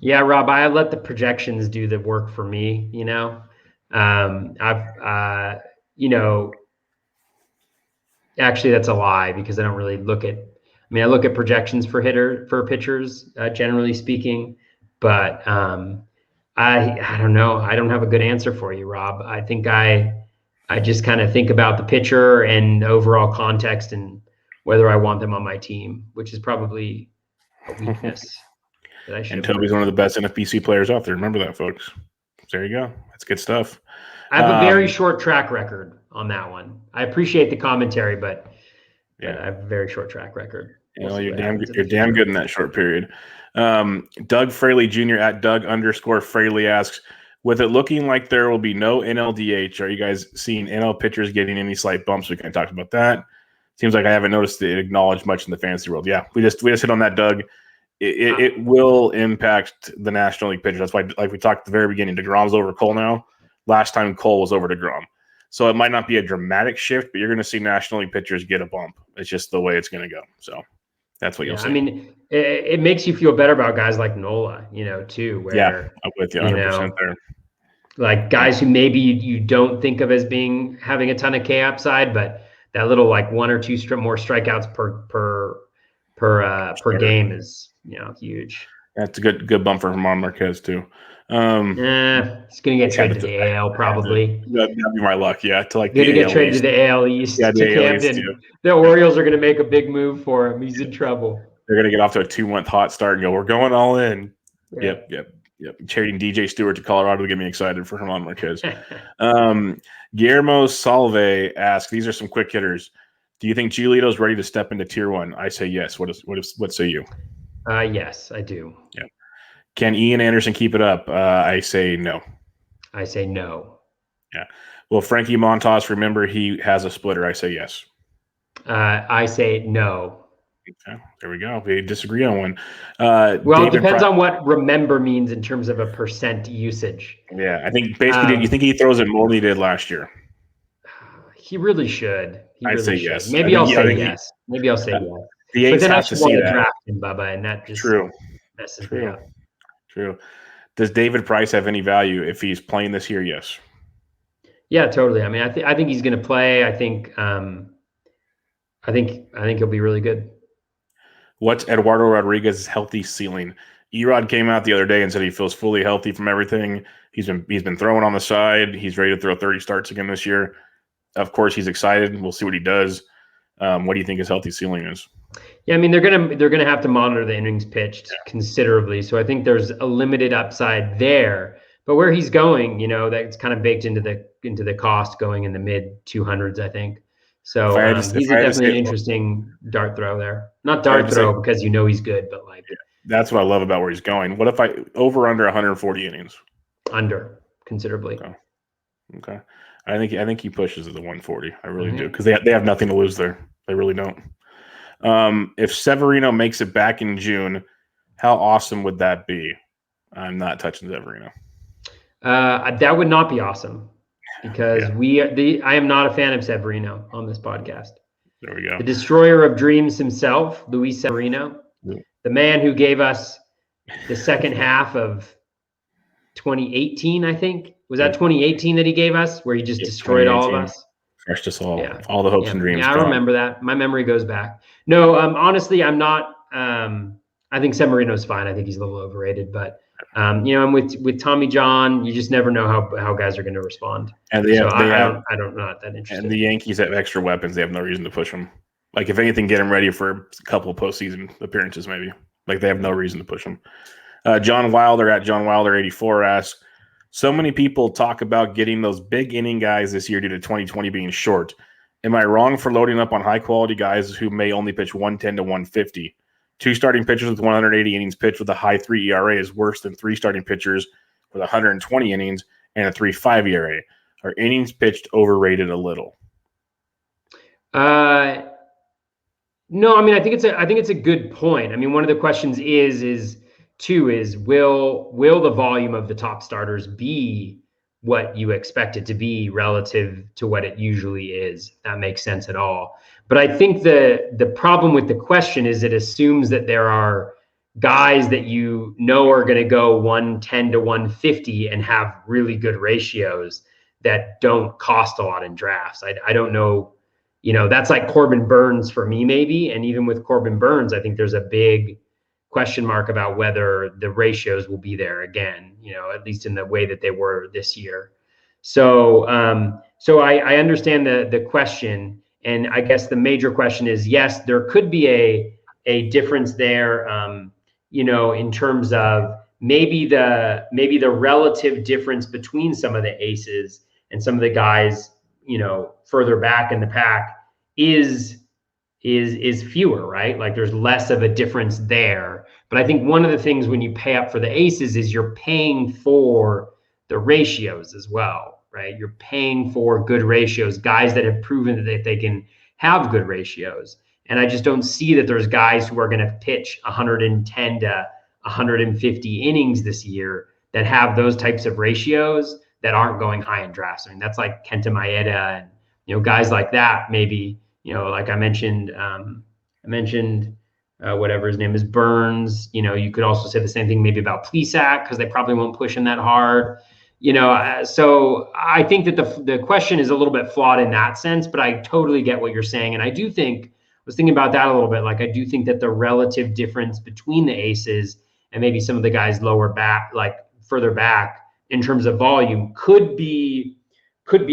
Yeah, Rob, I let the projections do the work for me. Actually, that's a lie because I don't really look at. I look at projections for pitchers, generally speaking, but I don't know. I don't have a good answer for you, Rob. I think I just kind of think about the pitcher and overall context and whether I want them on my team, which is probably a weakness. And Toby's one of the best NFBC players out there. Remember that, folks. There you go. That's good stuff. I have a very short track record on that one. I appreciate the commentary, but I have a very short track record. You're damn good in that short period. Doug Fraley Jr. at Doug_Fraley asks, with it looking like there will be no NLDH, are you guys seeing NL pitchers getting any slight bumps? We kind of talked about that. Seems like I haven't noticed it acknowledged much in the fantasy world. Yeah, we just hit on that, Doug. It will impact the National League pitchers. That's why, like we talked at the very beginning, DeGrom's over Cole now. Last time Cole was over DeGrom. So it might not be a dramatic shift, but you're going to see National League pitchers get a bump. It's just the way it's going to go. So that's what you'll see. I mean, it makes you feel better about guys like Nola, too. Where, I'm with you 100% there. Like guys who maybe you don't think of as having a ton of K upside, but that little like 1 or 2 more strikeouts per game is huge. That's a good bump for Herman Marquez too. He's gonna get traded to the AL probably. That'd be my luck, yeah. To like gonna get traded to the AL East. Yeah, to Camden. The Orioles are gonna make a big move for him. He's in trouble. They're gonna get off to a 2-month hot start and go, we're going all in. Yeah. Yep. Trading DJ Stewart to Colorado to get me excited for Herman Marquez. Guillermo Salve asks, these are some quick hitters. Do you think Giolito's ready to step into tier 1? I say yes. What say you? Yes, I do. Yeah. Can Ian Anderson keep it up? I say no. I say no. Yeah. Well, Frankie Montosso, remember he has a splitter. I say yes. I say no. Okay. There we go. We disagree on one. Well, it depends on what remember means in terms of a percent usage. Yeah, I think basically, you think he throws it more than he did last year? He really should. I'd say yes. Maybe I'll say yes. Maybe I'll say yes. The A's have to see that. Draft him, Bubba, and that just messes me up. True. Does David Price have any value if he's playing this year? Yes. Yeah, totally. I mean, I think he's going to play. I think he'll be really good. What's Eduardo Rodriguez's healthy ceiling? Erod came out the other day and said he feels fully healthy from everything. He's been throwing on the side. He's ready to throw 30 starts again this year. Of course, he's excited. We'll see what he does. What do you think his healthy ceiling is? Yeah, I mean, they're gonna have to monitor the innings pitched considerably. So I think there's a limited upside there. But where he's going, that's kind of baked into the cost, going in the mid 200s, I think. So he's definitely an interesting dart throw there. Not dart throw because he's good, but like that's what I love about where he's going. What if I under 140 innings? Under considerably. Okay. I think he pushes at the 140. I really do, because they have nothing to lose there. They really don't. If Severino makes it back in June, how awesome would that be? I'm not touching Severino. That would not be awesome, because I am not a fan of Severino on this podcast. There we go. The destroyer of dreams himself, Luis Severino, the man who gave us the second half of 2018, I think. Was that 2018 that he gave us, where he just destroyed all of us? Crushed us all. Yeah. All the hopes and dreams. Yeah, I remember that. My memory goes back. No, honestly, I'm not. I think Severino's fine. I think he's a little overrated, but And with Tommy John, you just never know how guys are going to respond. And I don't not that interested. And the Yankees have extra weapons. They have no reason to push them. Like, if anything, get them ready for a couple of postseason appearances, maybe. Like, they have no reason to push them. John Wilder at John Wilder 84 asks, so many people talk about getting those big inning guys this year due to 2020 being short. Am I wrong for loading up on high quality guys who may only pitch 110 to 150? 2 starting pitchers with 180 innings pitched with a high 3 ERA is worse than 3 starting pitchers with 120 innings and a 3.5 ERA. Are innings pitched overrated a little? No, I mean, I think it's a good point. I mean, one of the questions is will the volume of the top starters be what you expect it to be relative to what it usually is? If that makes sense at all. But I think the problem with the question is it assumes that there are guys that you know are going to go 110 to 150 and have really good ratios that don't cost a lot in drafts. I don't know. That's like Corbin Burns for me, maybe. And even with Corbin Burns, I think there's a big question mark about whether the ratios will be there again, at least in the way that they were this year. So I understand the question. And I guess the major question is, yes, there could be a difference there, in terms of maybe the relative difference between some of the aces and some of the guys, further back in the pack is fewer, right? Like, there's less of a difference there. But I think one of the things when you pay up for the aces is you're paying for the ratios as well, right? You're paying for good ratios, guys that have proven that they can have good ratios. And I just don't see that there's guys who are going to pitch 110 to 150 innings this year that have those types of ratios that aren't going high in drafts. I mean, that's like Kenta Maeda and, guys like that, maybe, like I mentioned, whatever his name is, Burns. You could also say the same thing maybe about Plesac, because they probably won't push him that hard. So I think that the question is a little bit flawed in that sense, but I totally get what you're saying. And I do think, I was thinking about that a little bit. Like, I do think that the relative difference between the aces and maybe some of the guys lower back, like further back in terms of volume, could be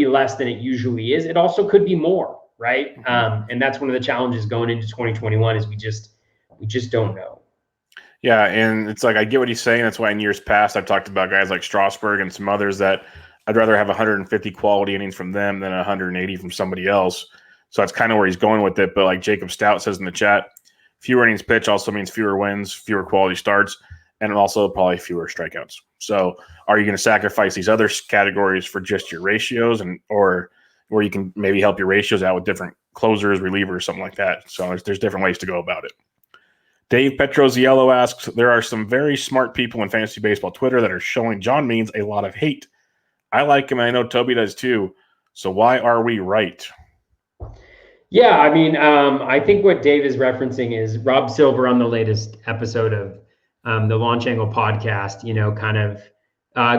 less than it usually is. It also could be more, right? And that's one of the challenges going into 2021 is we just don't know. Yeah, and it's like, I get what he's saying. That's why in years past I've talked about guys like Strasburg and some others that I'd rather have 150 quality innings from them than 180 from somebody else. So that's kind of where he's going with it. But like Jacob Stout says in the chat, fewer innings pitch also means fewer wins, fewer quality starts, and also probably fewer strikeouts. So are you going to sacrifice these other categories for just your ratios, or you can maybe help your ratios out with different closers, relievers, something like that? So there's different ways to go about it. Dave Petroziello asks, there are some very smart people in fantasy baseball Twitter that are showing John Means a lot of hate. I like him, and I know Toby does too. So why are we right? Yeah, I mean, I think what Dave is referencing is Rob Silver on the latest episode of the Launch Angle podcast, kind of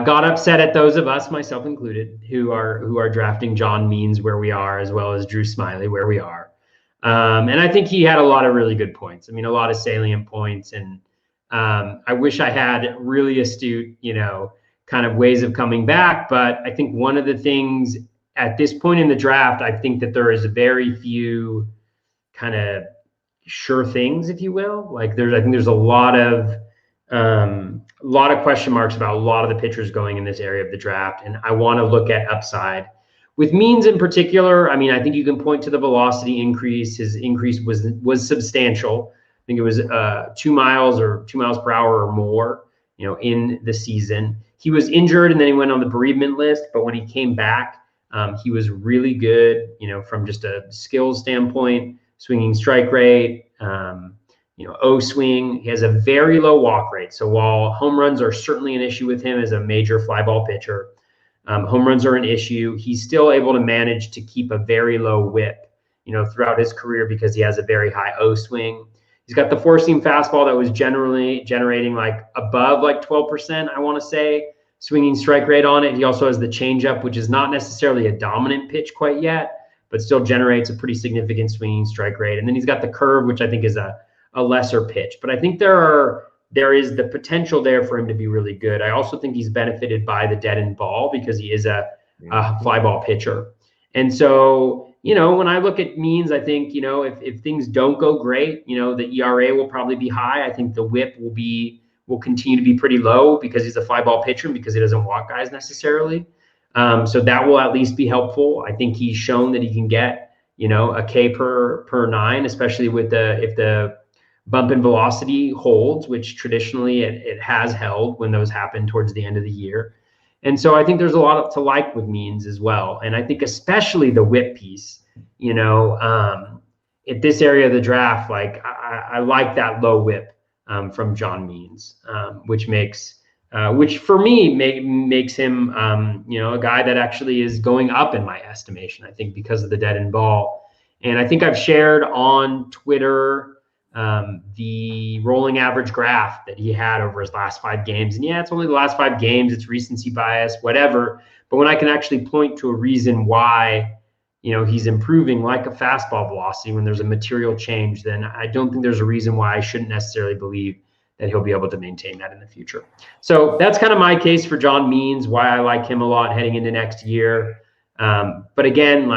got upset at those of us, myself included, who are drafting John Means where we are, as well as Drew Smiley where we are. And I think he had a lot of really good points. I mean, a lot of salient points. And I wish I had really astute, kind of ways of coming back. But I think one of the things at this point in the draft, I think that there is very few kind of sure things, if you will. Like, I think there's a lot of question marks about a lot of the pitchers going in this area of the draft. And I want to look at upside. With Means in particular, I mean, I think you can point to the velocity increase. His increase was substantial. I think it was 2 miles per hour or more, in the season. He was injured and then he went on the bereavement list. But when he came back, he was really good, from just a skills standpoint, swinging strike rate, O-swing. He has a very low walk rate. So while home runs are certainly an issue with him as a major fly ball pitcher, home runs are an issue. He's still able to manage to keep a very low whip, throughout his career because he has a very high O-swing. He's got the four-seam fastball that was generally generating like above like 12%, I want to say, swinging strike rate on it. He also has the changeup, which is not necessarily a dominant pitch quite yet, but still generates a pretty significant swinging strike rate. And then he's got the curve, which I think is a lesser pitch. But I think there are there is the potential there for him to be really good. I also think he's benefited by the dead end ball because he is a fly ball pitcher. And so, when I look at Means, I think, if things don't go great, the ERA will probably be high. I think the whip will continue to be pretty low because he's a fly ball pitcher and because he doesn't walk guys necessarily. So that will at least be helpful. I think he's shown that he can get, a K per 9, especially if the bump in velocity holds, which traditionally it has held when those happen towards the end of the year. And so I think there's a lot to like with Means as well. And I think especially the whip piece, at this area of the draft, like I like that low whip from John Means, which for me makes him, a guy that actually is going up in my estimation, I think, because of the dead end ball. And I think I've shared on Twitter the rolling average graph that he had over his last 5 games. And it's only the last 5 games, it's recency bias, whatever. But when I can actually point to a reason why, he's improving like a fastball velocity when there's a material change, then I don't think there's a reason why I shouldn't necessarily believe that he'll be able to maintain that in the future. So that's kind of my case for John Means, why I like him a lot heading into next year. But again,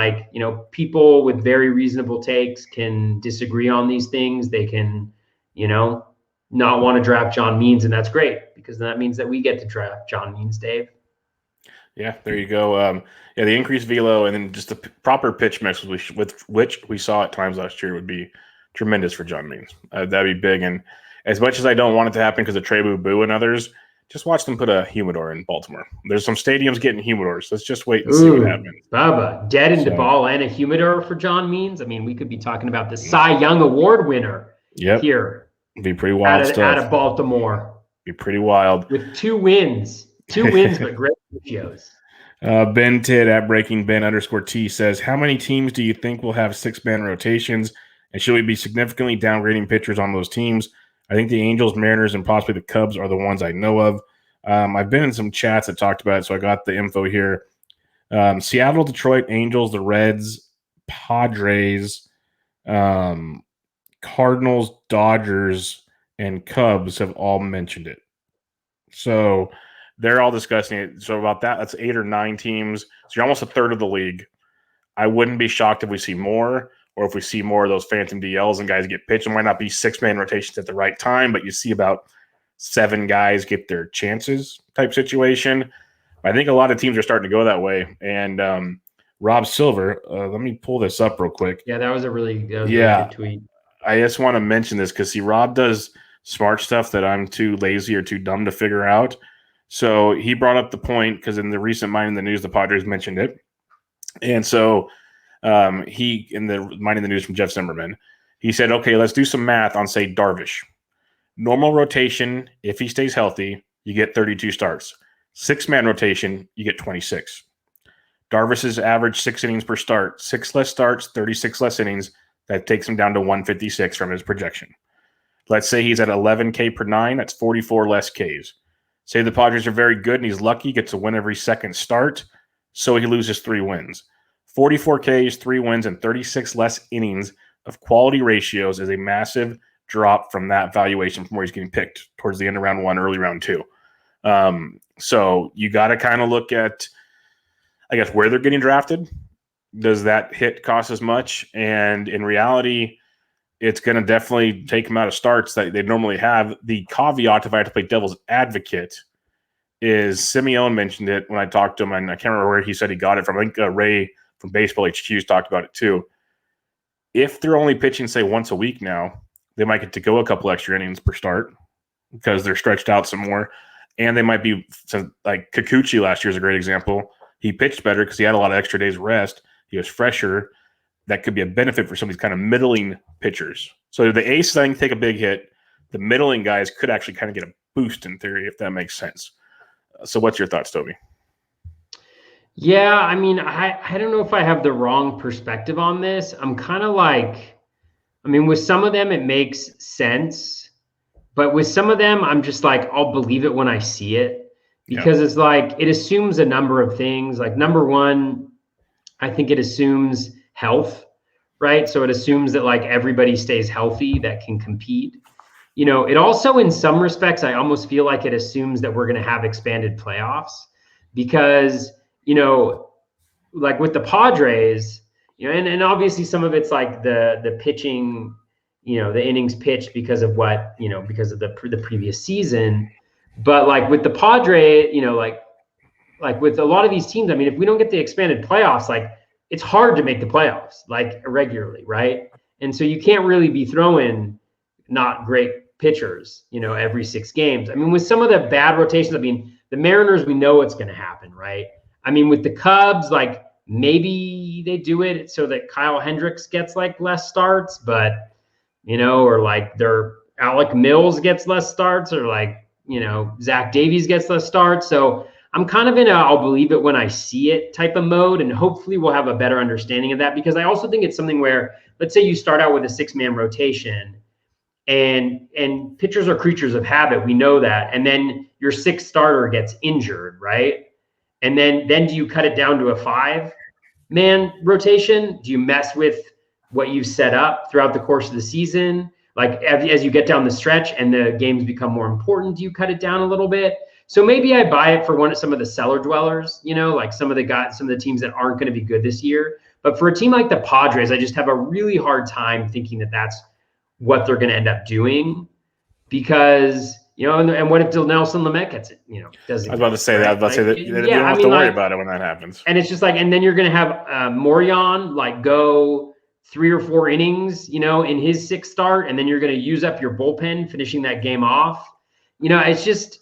people with very reasonable takes can disagree on these things. They can, not want to draft John Means, and that's great because that means that we get to draft John Means, Dave. Yeah, there you go. The increased velo and then just the proper pitch mix with which we saw at times last year would be tremendous for John Means. That'd be big. And as much as I don't want it to happen because of Trey Boo and others, just watch them put a humidor in Baltimore. There's some stadiums getting humidors. Let's just wait and see what happens. Bubba, dead in the ball and a humidor for John Means. I mean, we could be talking about the Cy Young Award winner here. It'd be pretty wild stuff. Out of Baltimore. Be pretty wild. With 2 wins. 2 wins, but great ratios. Ben Tid at BreakingBen_T says, how many teams do you think will have 6-man rotations? And should we be significantly downgrading pitchers on those teams? I think the Angels, Mariners, and possibly the Cubs are the ones I know of. I've been in some chats that talked about it, so I got the info here. Seattle, Detroit, Angels, the Reds, Padres, Cardinals, Dodgers, and Cubs have all mentioned it. So they're all discussing it. So about that's 8 or 9 teams. So you're almost a third of the league. I wouldn't be shocked if we see more, or if we see more of those phantom DLs and guys get pitched. It might not be 6-man rotations at the right time, but you see about 7 guys get their chances type situation. I think a lot of teams are starting to go that way. And Rob Silver, let me pull this up real quick. Yeah, that was a really good tweet. I just want to mention this because, Rob does smart stuff that I'm too lazy or too dumb to figure out. So he brought up the point because in the recent Mind in the News, the Padres mentioned it. And so he, in the Mind in the News from Jeff Zimmerman, he said, okay, let's do some math on, say, Darvish. Normal rotation, if he stays healthy, you get 32 starts. 6-man rotation, you get 26. Darvish's average 6 innings per start, 6 less starts, 36 less innings. That takes him down to 156 from his projection. Let's say he's at 11 K per 9. That's 44 less Ks. Say the Padres are very good and he's lucky, gets a win every second start, so he loses 3 wins. 44 Ks, 3 wins, and 36 less innings of quality ratios is a massive drop from that valuation from where he's getting picked towards the end of round 1, early round 2. So you got to kind of look at, I guess, where they're getting drafted. Does that hit cost as much? And in reality, it's going to definitely take them out of starts that they normally have. The caveat, if I have to play devil's advocate, is Simeone mentioned it when I talked to him, and I can't remember where he said he got it from. I think Ray from Baseball HQ's talked about it too. If they're only pitching, say, once a week now, they might get to go a couple extra innings per start because they're stretched out some more. And they might be, like Kikuchi last year is a great example. He pitched better because he had a lot of extra days rest. He was fresher. That could be a benefit for some of these kind of middling pitchers. So the aces, I think, take a big hit. The middling guys could actually kind of get a boost in theory, if that makes sense. So what's your thoughts, Toby? Yeah, I mean, I don't know if I have the wrong perspective on this. I'm kind of like, I mean, with some of them, it makes sense. But with some of them, I'm just like, I'll believe it when I see it. Because it's like, it assumes a number of things. Like, number one, I think it assumes health, right? So it assumes that like everybody stays healthy that can compete. it also, in some respects, I almost feel like it assumes that we're going to have expanded playoffs because, like with the Padres, and obviously some of it's like the pitching, the innings pitched because of because of the previous season. But like with the Padre, like with a lot of these teams, I mean, if we don't get the expanded playoffs, like it's hard to make the playoffs like regularly, right? And so you can't really be throwing not great pitchers, every 6 games. I mean, with some of the bad rotations, I mean, the Mariners, we know what's going to happen, right? I mean, with the Cubs, like maybe they do it so that Kyle Hendricks gets like less starts, but or like their Alec Mills gets less starts, or like Zach Davies gets less starts. So I'm kind of in a I'll believe it when I see it type of mode, and hopefully we'll have a better understanding of that, because I also think it's something where, let's say you start out with a 6-man rotation, and pitchers are creatures of habit, we know that, and then your 6th starter gets injured, right? And then do you cut it down to a 5-man rotation? Do you mess with what you've set up throughout the course of the season? Like as you get down the stretch and the games become more important, do you cut it down a little bit? So maybe I buy it for some of the cellar dwellers, like some of the teams that aren't going to be good this year. But for a team like the Padres, I just have a really hard time thinking that that's what they're going to end up doing, because and what if Nelson Lamet gets it? Doesn't. I was about to say that. I was about to say that. You don't have to worry about it when that happens. And it's just like, and then you're going to have Morton like go 3 or 4 innings, in his 6th start, and then you're going to use up your bullpen finishing that game off. It's just,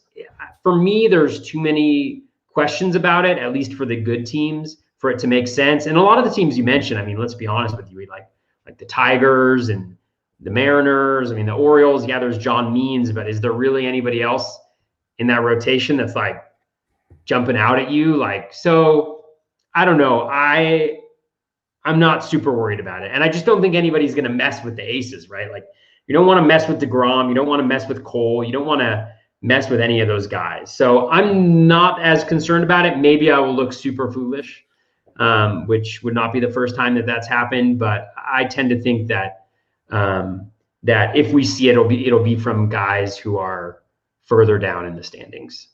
for me, there's too many questions about it, at least for the good teams, for it to make sense. And a lot of the teams you mentioned, I mean, let's be honest with you, like the Tigers and the Mariners, I mean, the Orioles, yeah, there's John Means, but is there really anybody else in that rotation that's like jumping out at you? Like, so I don't know. I'm not super worried about it. And I just don't think anybody's going to mess with the aces, right? Like, you don't want to mess with DeGrom. You don't want to mess with Cole. You don't want to mess with any of those guys. So I'm not as concerned about it. Maybe I will look super foolish, which would not be the first time that that's happened. But I tend to think that that if we see it, it'll be from guys who are further down in the standings.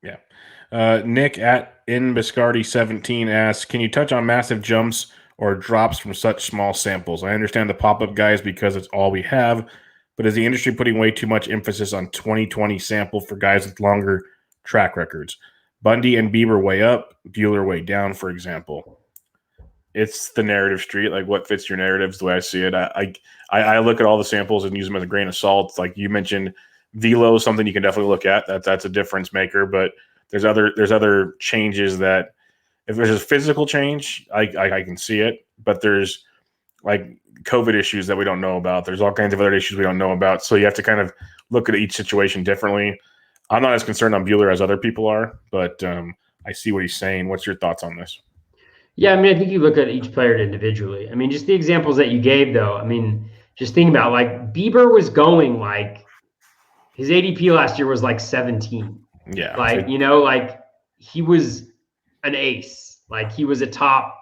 Yeah. Nick at InBiscardi17 asks, can you touch on massive jumps or drops from such small samples? I understand the pop-up guys because it's all we have, but is the industry putting way too much emphasis on 2020 sample for guys with longer track records? Bundy and Bieber way up, Buehler way down, for example. It's the narrative street. Like, what fits your narrative is the way I see it. I look at all the samples and use them with a grain of salt. Like you mentioned, velo is something you can definitely look at. That's a difference maker. But there's other changes that, if there's a physical change, I can see it. But there's like COVID issues that we don't know about. There's all kinds of other issues we don't know about. So you have to kind of look at each situation differently. I'm not as concerned on Buehler as other people are, but I see what he's saying. What's your thoughts on this? Yeah, I mean, I think you look at each player individually. I mean, just the examples that you gave, though. I mean, just think about, like, Bieber was going, like, his ADP last year was like 17. Yeah. Like, like he was an ace. Like, he was a top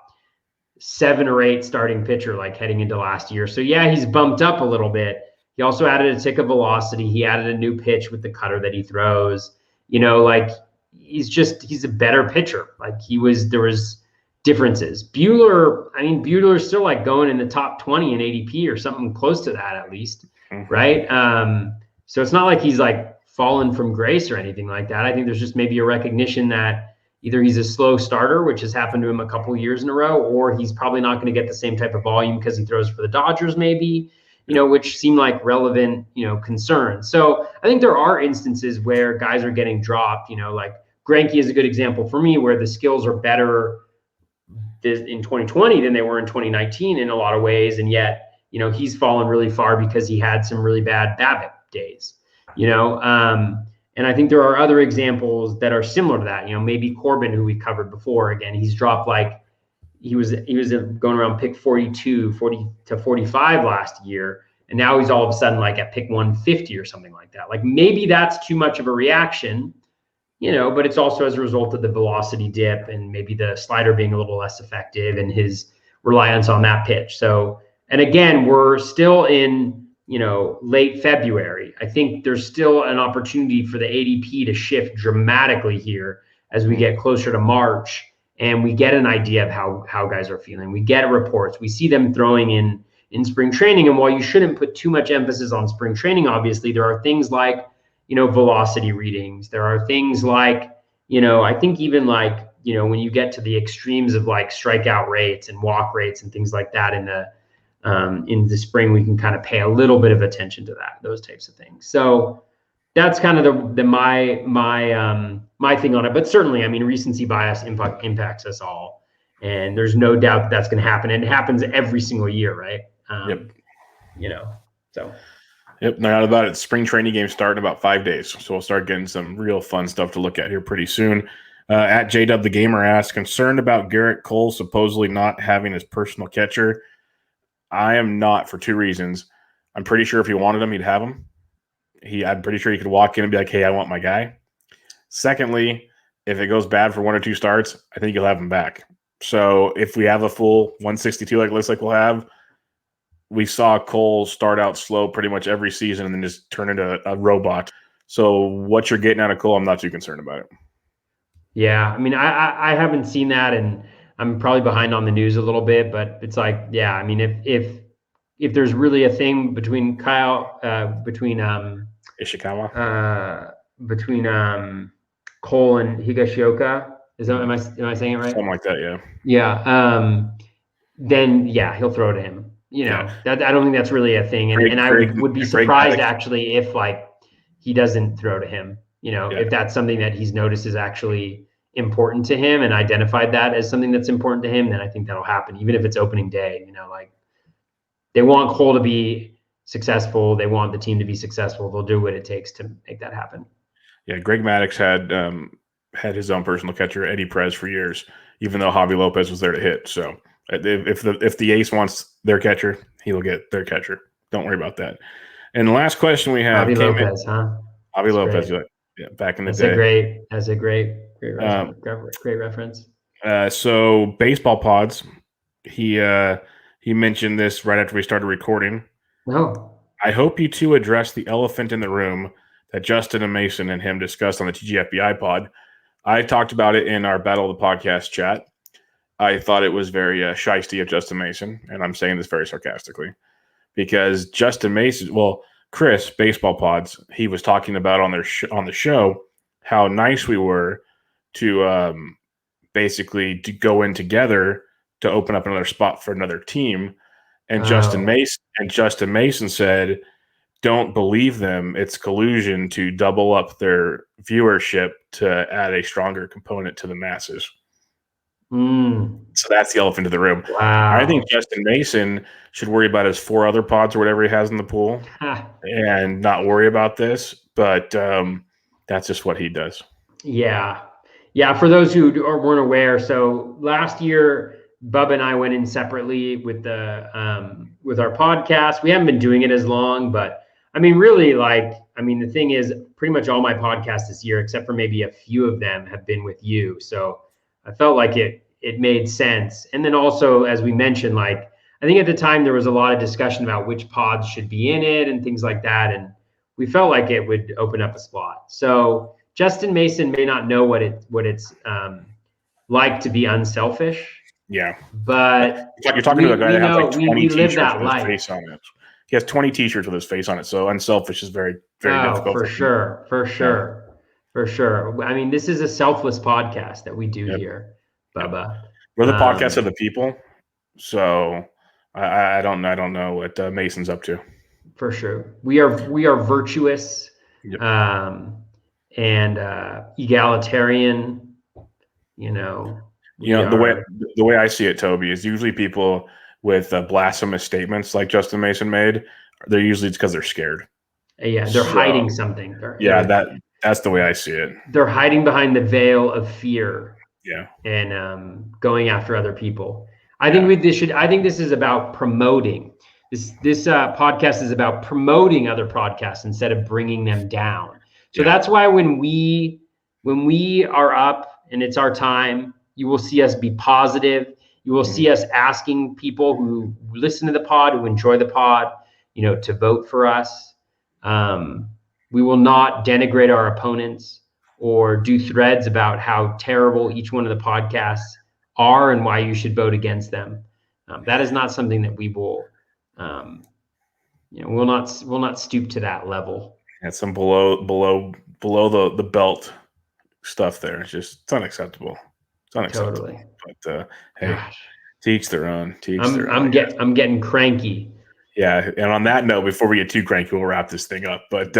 7 or 8 starting pitcher, like, heading into last year. So, yeah, he's bumped up a little bit. He also added a tick of velocity. He added a new pitch with the cutter that he throws. Like, he's a better pitcher. Like, there was differences. Buehler's still like going in the top 20 in ADP or something close to that at least, right? So it's not like he's like fallen from grace or anything like that. I think there's just maybe a recognition that either he's a slow starter, which has happened to him a couple years in a row, or he's probably not going to get the same type of volume because he throws for the Dodgers maybe, which seem like relevant, concerns. So I think there are instances where guys are getting dropped, like Cranky is a good example for me, where the skills are better in 2020 than they were in 2019 in a lot of ways, and yet he's fallen really far because he had some really bad BABIP days. And I think there are other examples that are similar to that. Maybe Corbin, who we covered before. Again, he's dropped, like he was going around pick 42, 40 to 45 last year, and now he's all of a sudden like at pick 150 or something like that. Like, maybe that's too much of a reaction. But it's also as a result of the velocity dip and maybe the slider being a little less effective and his reliance on that pitch. So, and again, we're still in late February. I think there's still an opportunity for the ADP to shift dramatically here as we get closer to March and we get an idea of how guys are feeling. We get reports. We see them throwing in spring training. And while you shouldn't put too much emphasis on spring training, obviously, there are things like, velocity readings. There are things like, I think even like, when you get to the extremes of like strikeout rates and walk rates and things like that in the spring, we can kind of pay a little bit of attention to those types of things. So that's kind of my thing on it. But certainly, I mean, recency bias impacts us all, and there's no doubt that that's going to happen. And it happens every single year, right? Yep. So. Yep, no doubt about it. Spring training games start in about 5 days, so we'll start getting some real fun stuff to look at here pretty soon. At JW the Gamer asks, concerned about Garrett Cole supposedly not having his personal catcher. I am not, for 2 reasons. I'm pretty sure if he wanted him, he'd have him. I'm pretty sure he could walk in and be like, hey, I want my guy. Secondly, if it goes bad for 1 or 2 starts, I think he'll have him back. So if we have a full 162 like it looks like we'll have, we saw Cole start out slow pretty much every season and then just turn into a robot. So what you're getting out of Cole, I'm not too concerned about it. Yeah, I mean, I haven't seen that, and I'm probably behind on the news a little bit, but it's like, yeah, I mean, if there's really a thing between Ishikawa, between Cole and Higashioka, am I saying it right? Something like that, yeah. Yeah. Then yeah, he'll throw to him. That I don't think that's really a thing, and I would be surprised actually if like he doesn't throw to him. If that's something that he's noticed is actually important to him and identified that as something that's important to him, then I think that'll happen, even if it's opening day. Like they want Cole to be successful. They want the team to be successful. They'll do what it takes to make that happen. Yeah, Greg Maddux had his own personal catcher, Eddie Perez, for years, even though Javi Lopez was there to hit. So if the ace wants their catcher, he will get their catcher. Don't worry about that. And the last question we have, Javi Lopez, huh? Javi Lopez, yeah, back in the day. That's a great reference. So baseball pods, he mentioned this right after we started recording. No. I hope you two address the elephant in the room that Justin and Mason and him discussed on the TGFBI pod. I talked about it in our Battle of the Podcast chat. I thought it was very shisty of Justin Mason, and I'm saying this very sarcastically, because Justin Mason, Chris, Baseball Pods, he was talking about on the show how nice we were to basically to go in together to open up another spot for another team, and Justin Mason said, "Don't believe them. It's collusion to double up their viewership to add a stronger component to the masses." So that's the elephant in the room. Wow. I think Justin Mason should worry about his 4 other pods or whatever he has in the pool and not worry about this. But that's just what he does. Yeah. For those who weren't aware, so last year, Bubba and I went in separately with our podcast. We haven't been doing it as long, but I mean, really, the thing is, pretty much all my podcasts this year, except for maybe a few of them, have been with you. So I felt like it made sense. And then also, as we mentioned, I think at the time there was a lot of discussion about which pods should be in it and things like that. And we felt like it would open up a spot. So Justin Mason may not know what it's like to be unselfish. Yeah. But you're talking to a guy that has like 20 t-shirts with his face on it. He has 20 t-shirts with his face on it. So unselfish is very, very difficult. For sure. I mean, this is a selfless podcast that we do here, Bubba. We're the podcast of the people. So I don't know what Mason's up to. For sure. We are virtuous, and egalitarian, the way I see it, Toby, is usually people with blasphemous statements like Justin Mason made. They're usually because they're scared. Yeah, they're hiding something. That's the way I see it. They're hiding behind the veil of fear. Yeah, and going after other people. I think this is about promoting. This podcast is about promoting other podcasts instead of bringing them down. So that's why when we are up and it's our time, you will see us be positive. You will see us asking people who listen to the pod, who enjoy the pod, to vote for us. We will not denigrate our opponents or do threads about how terrible each one of the podcasts are and why you should vote against them. That is not something that we will, we'll not stoop to that level. And some below the belt stuff there. It's unacceptable. It's unacceptable. Totally. But hey, to each their own. I'm getting cranky. Yeah, and on that note, before we get too cranky, we'll wrap this thing up. But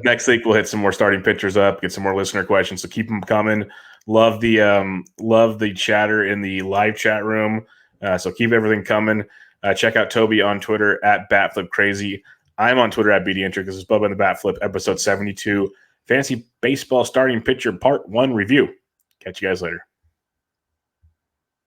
next week we'll hit some more starting pitchers up, get some more listener questions. So keep them coming. Love the chatter in the live chat room. So keep everything coming. Check out Toby on Twitter at BatFlipCrazy. I'm on Twitter at BDintric. This is Bubba and the BatFlip, episode 72, Fantasy Baseball Starting Pitcher Part 1 review. Catch you guys later.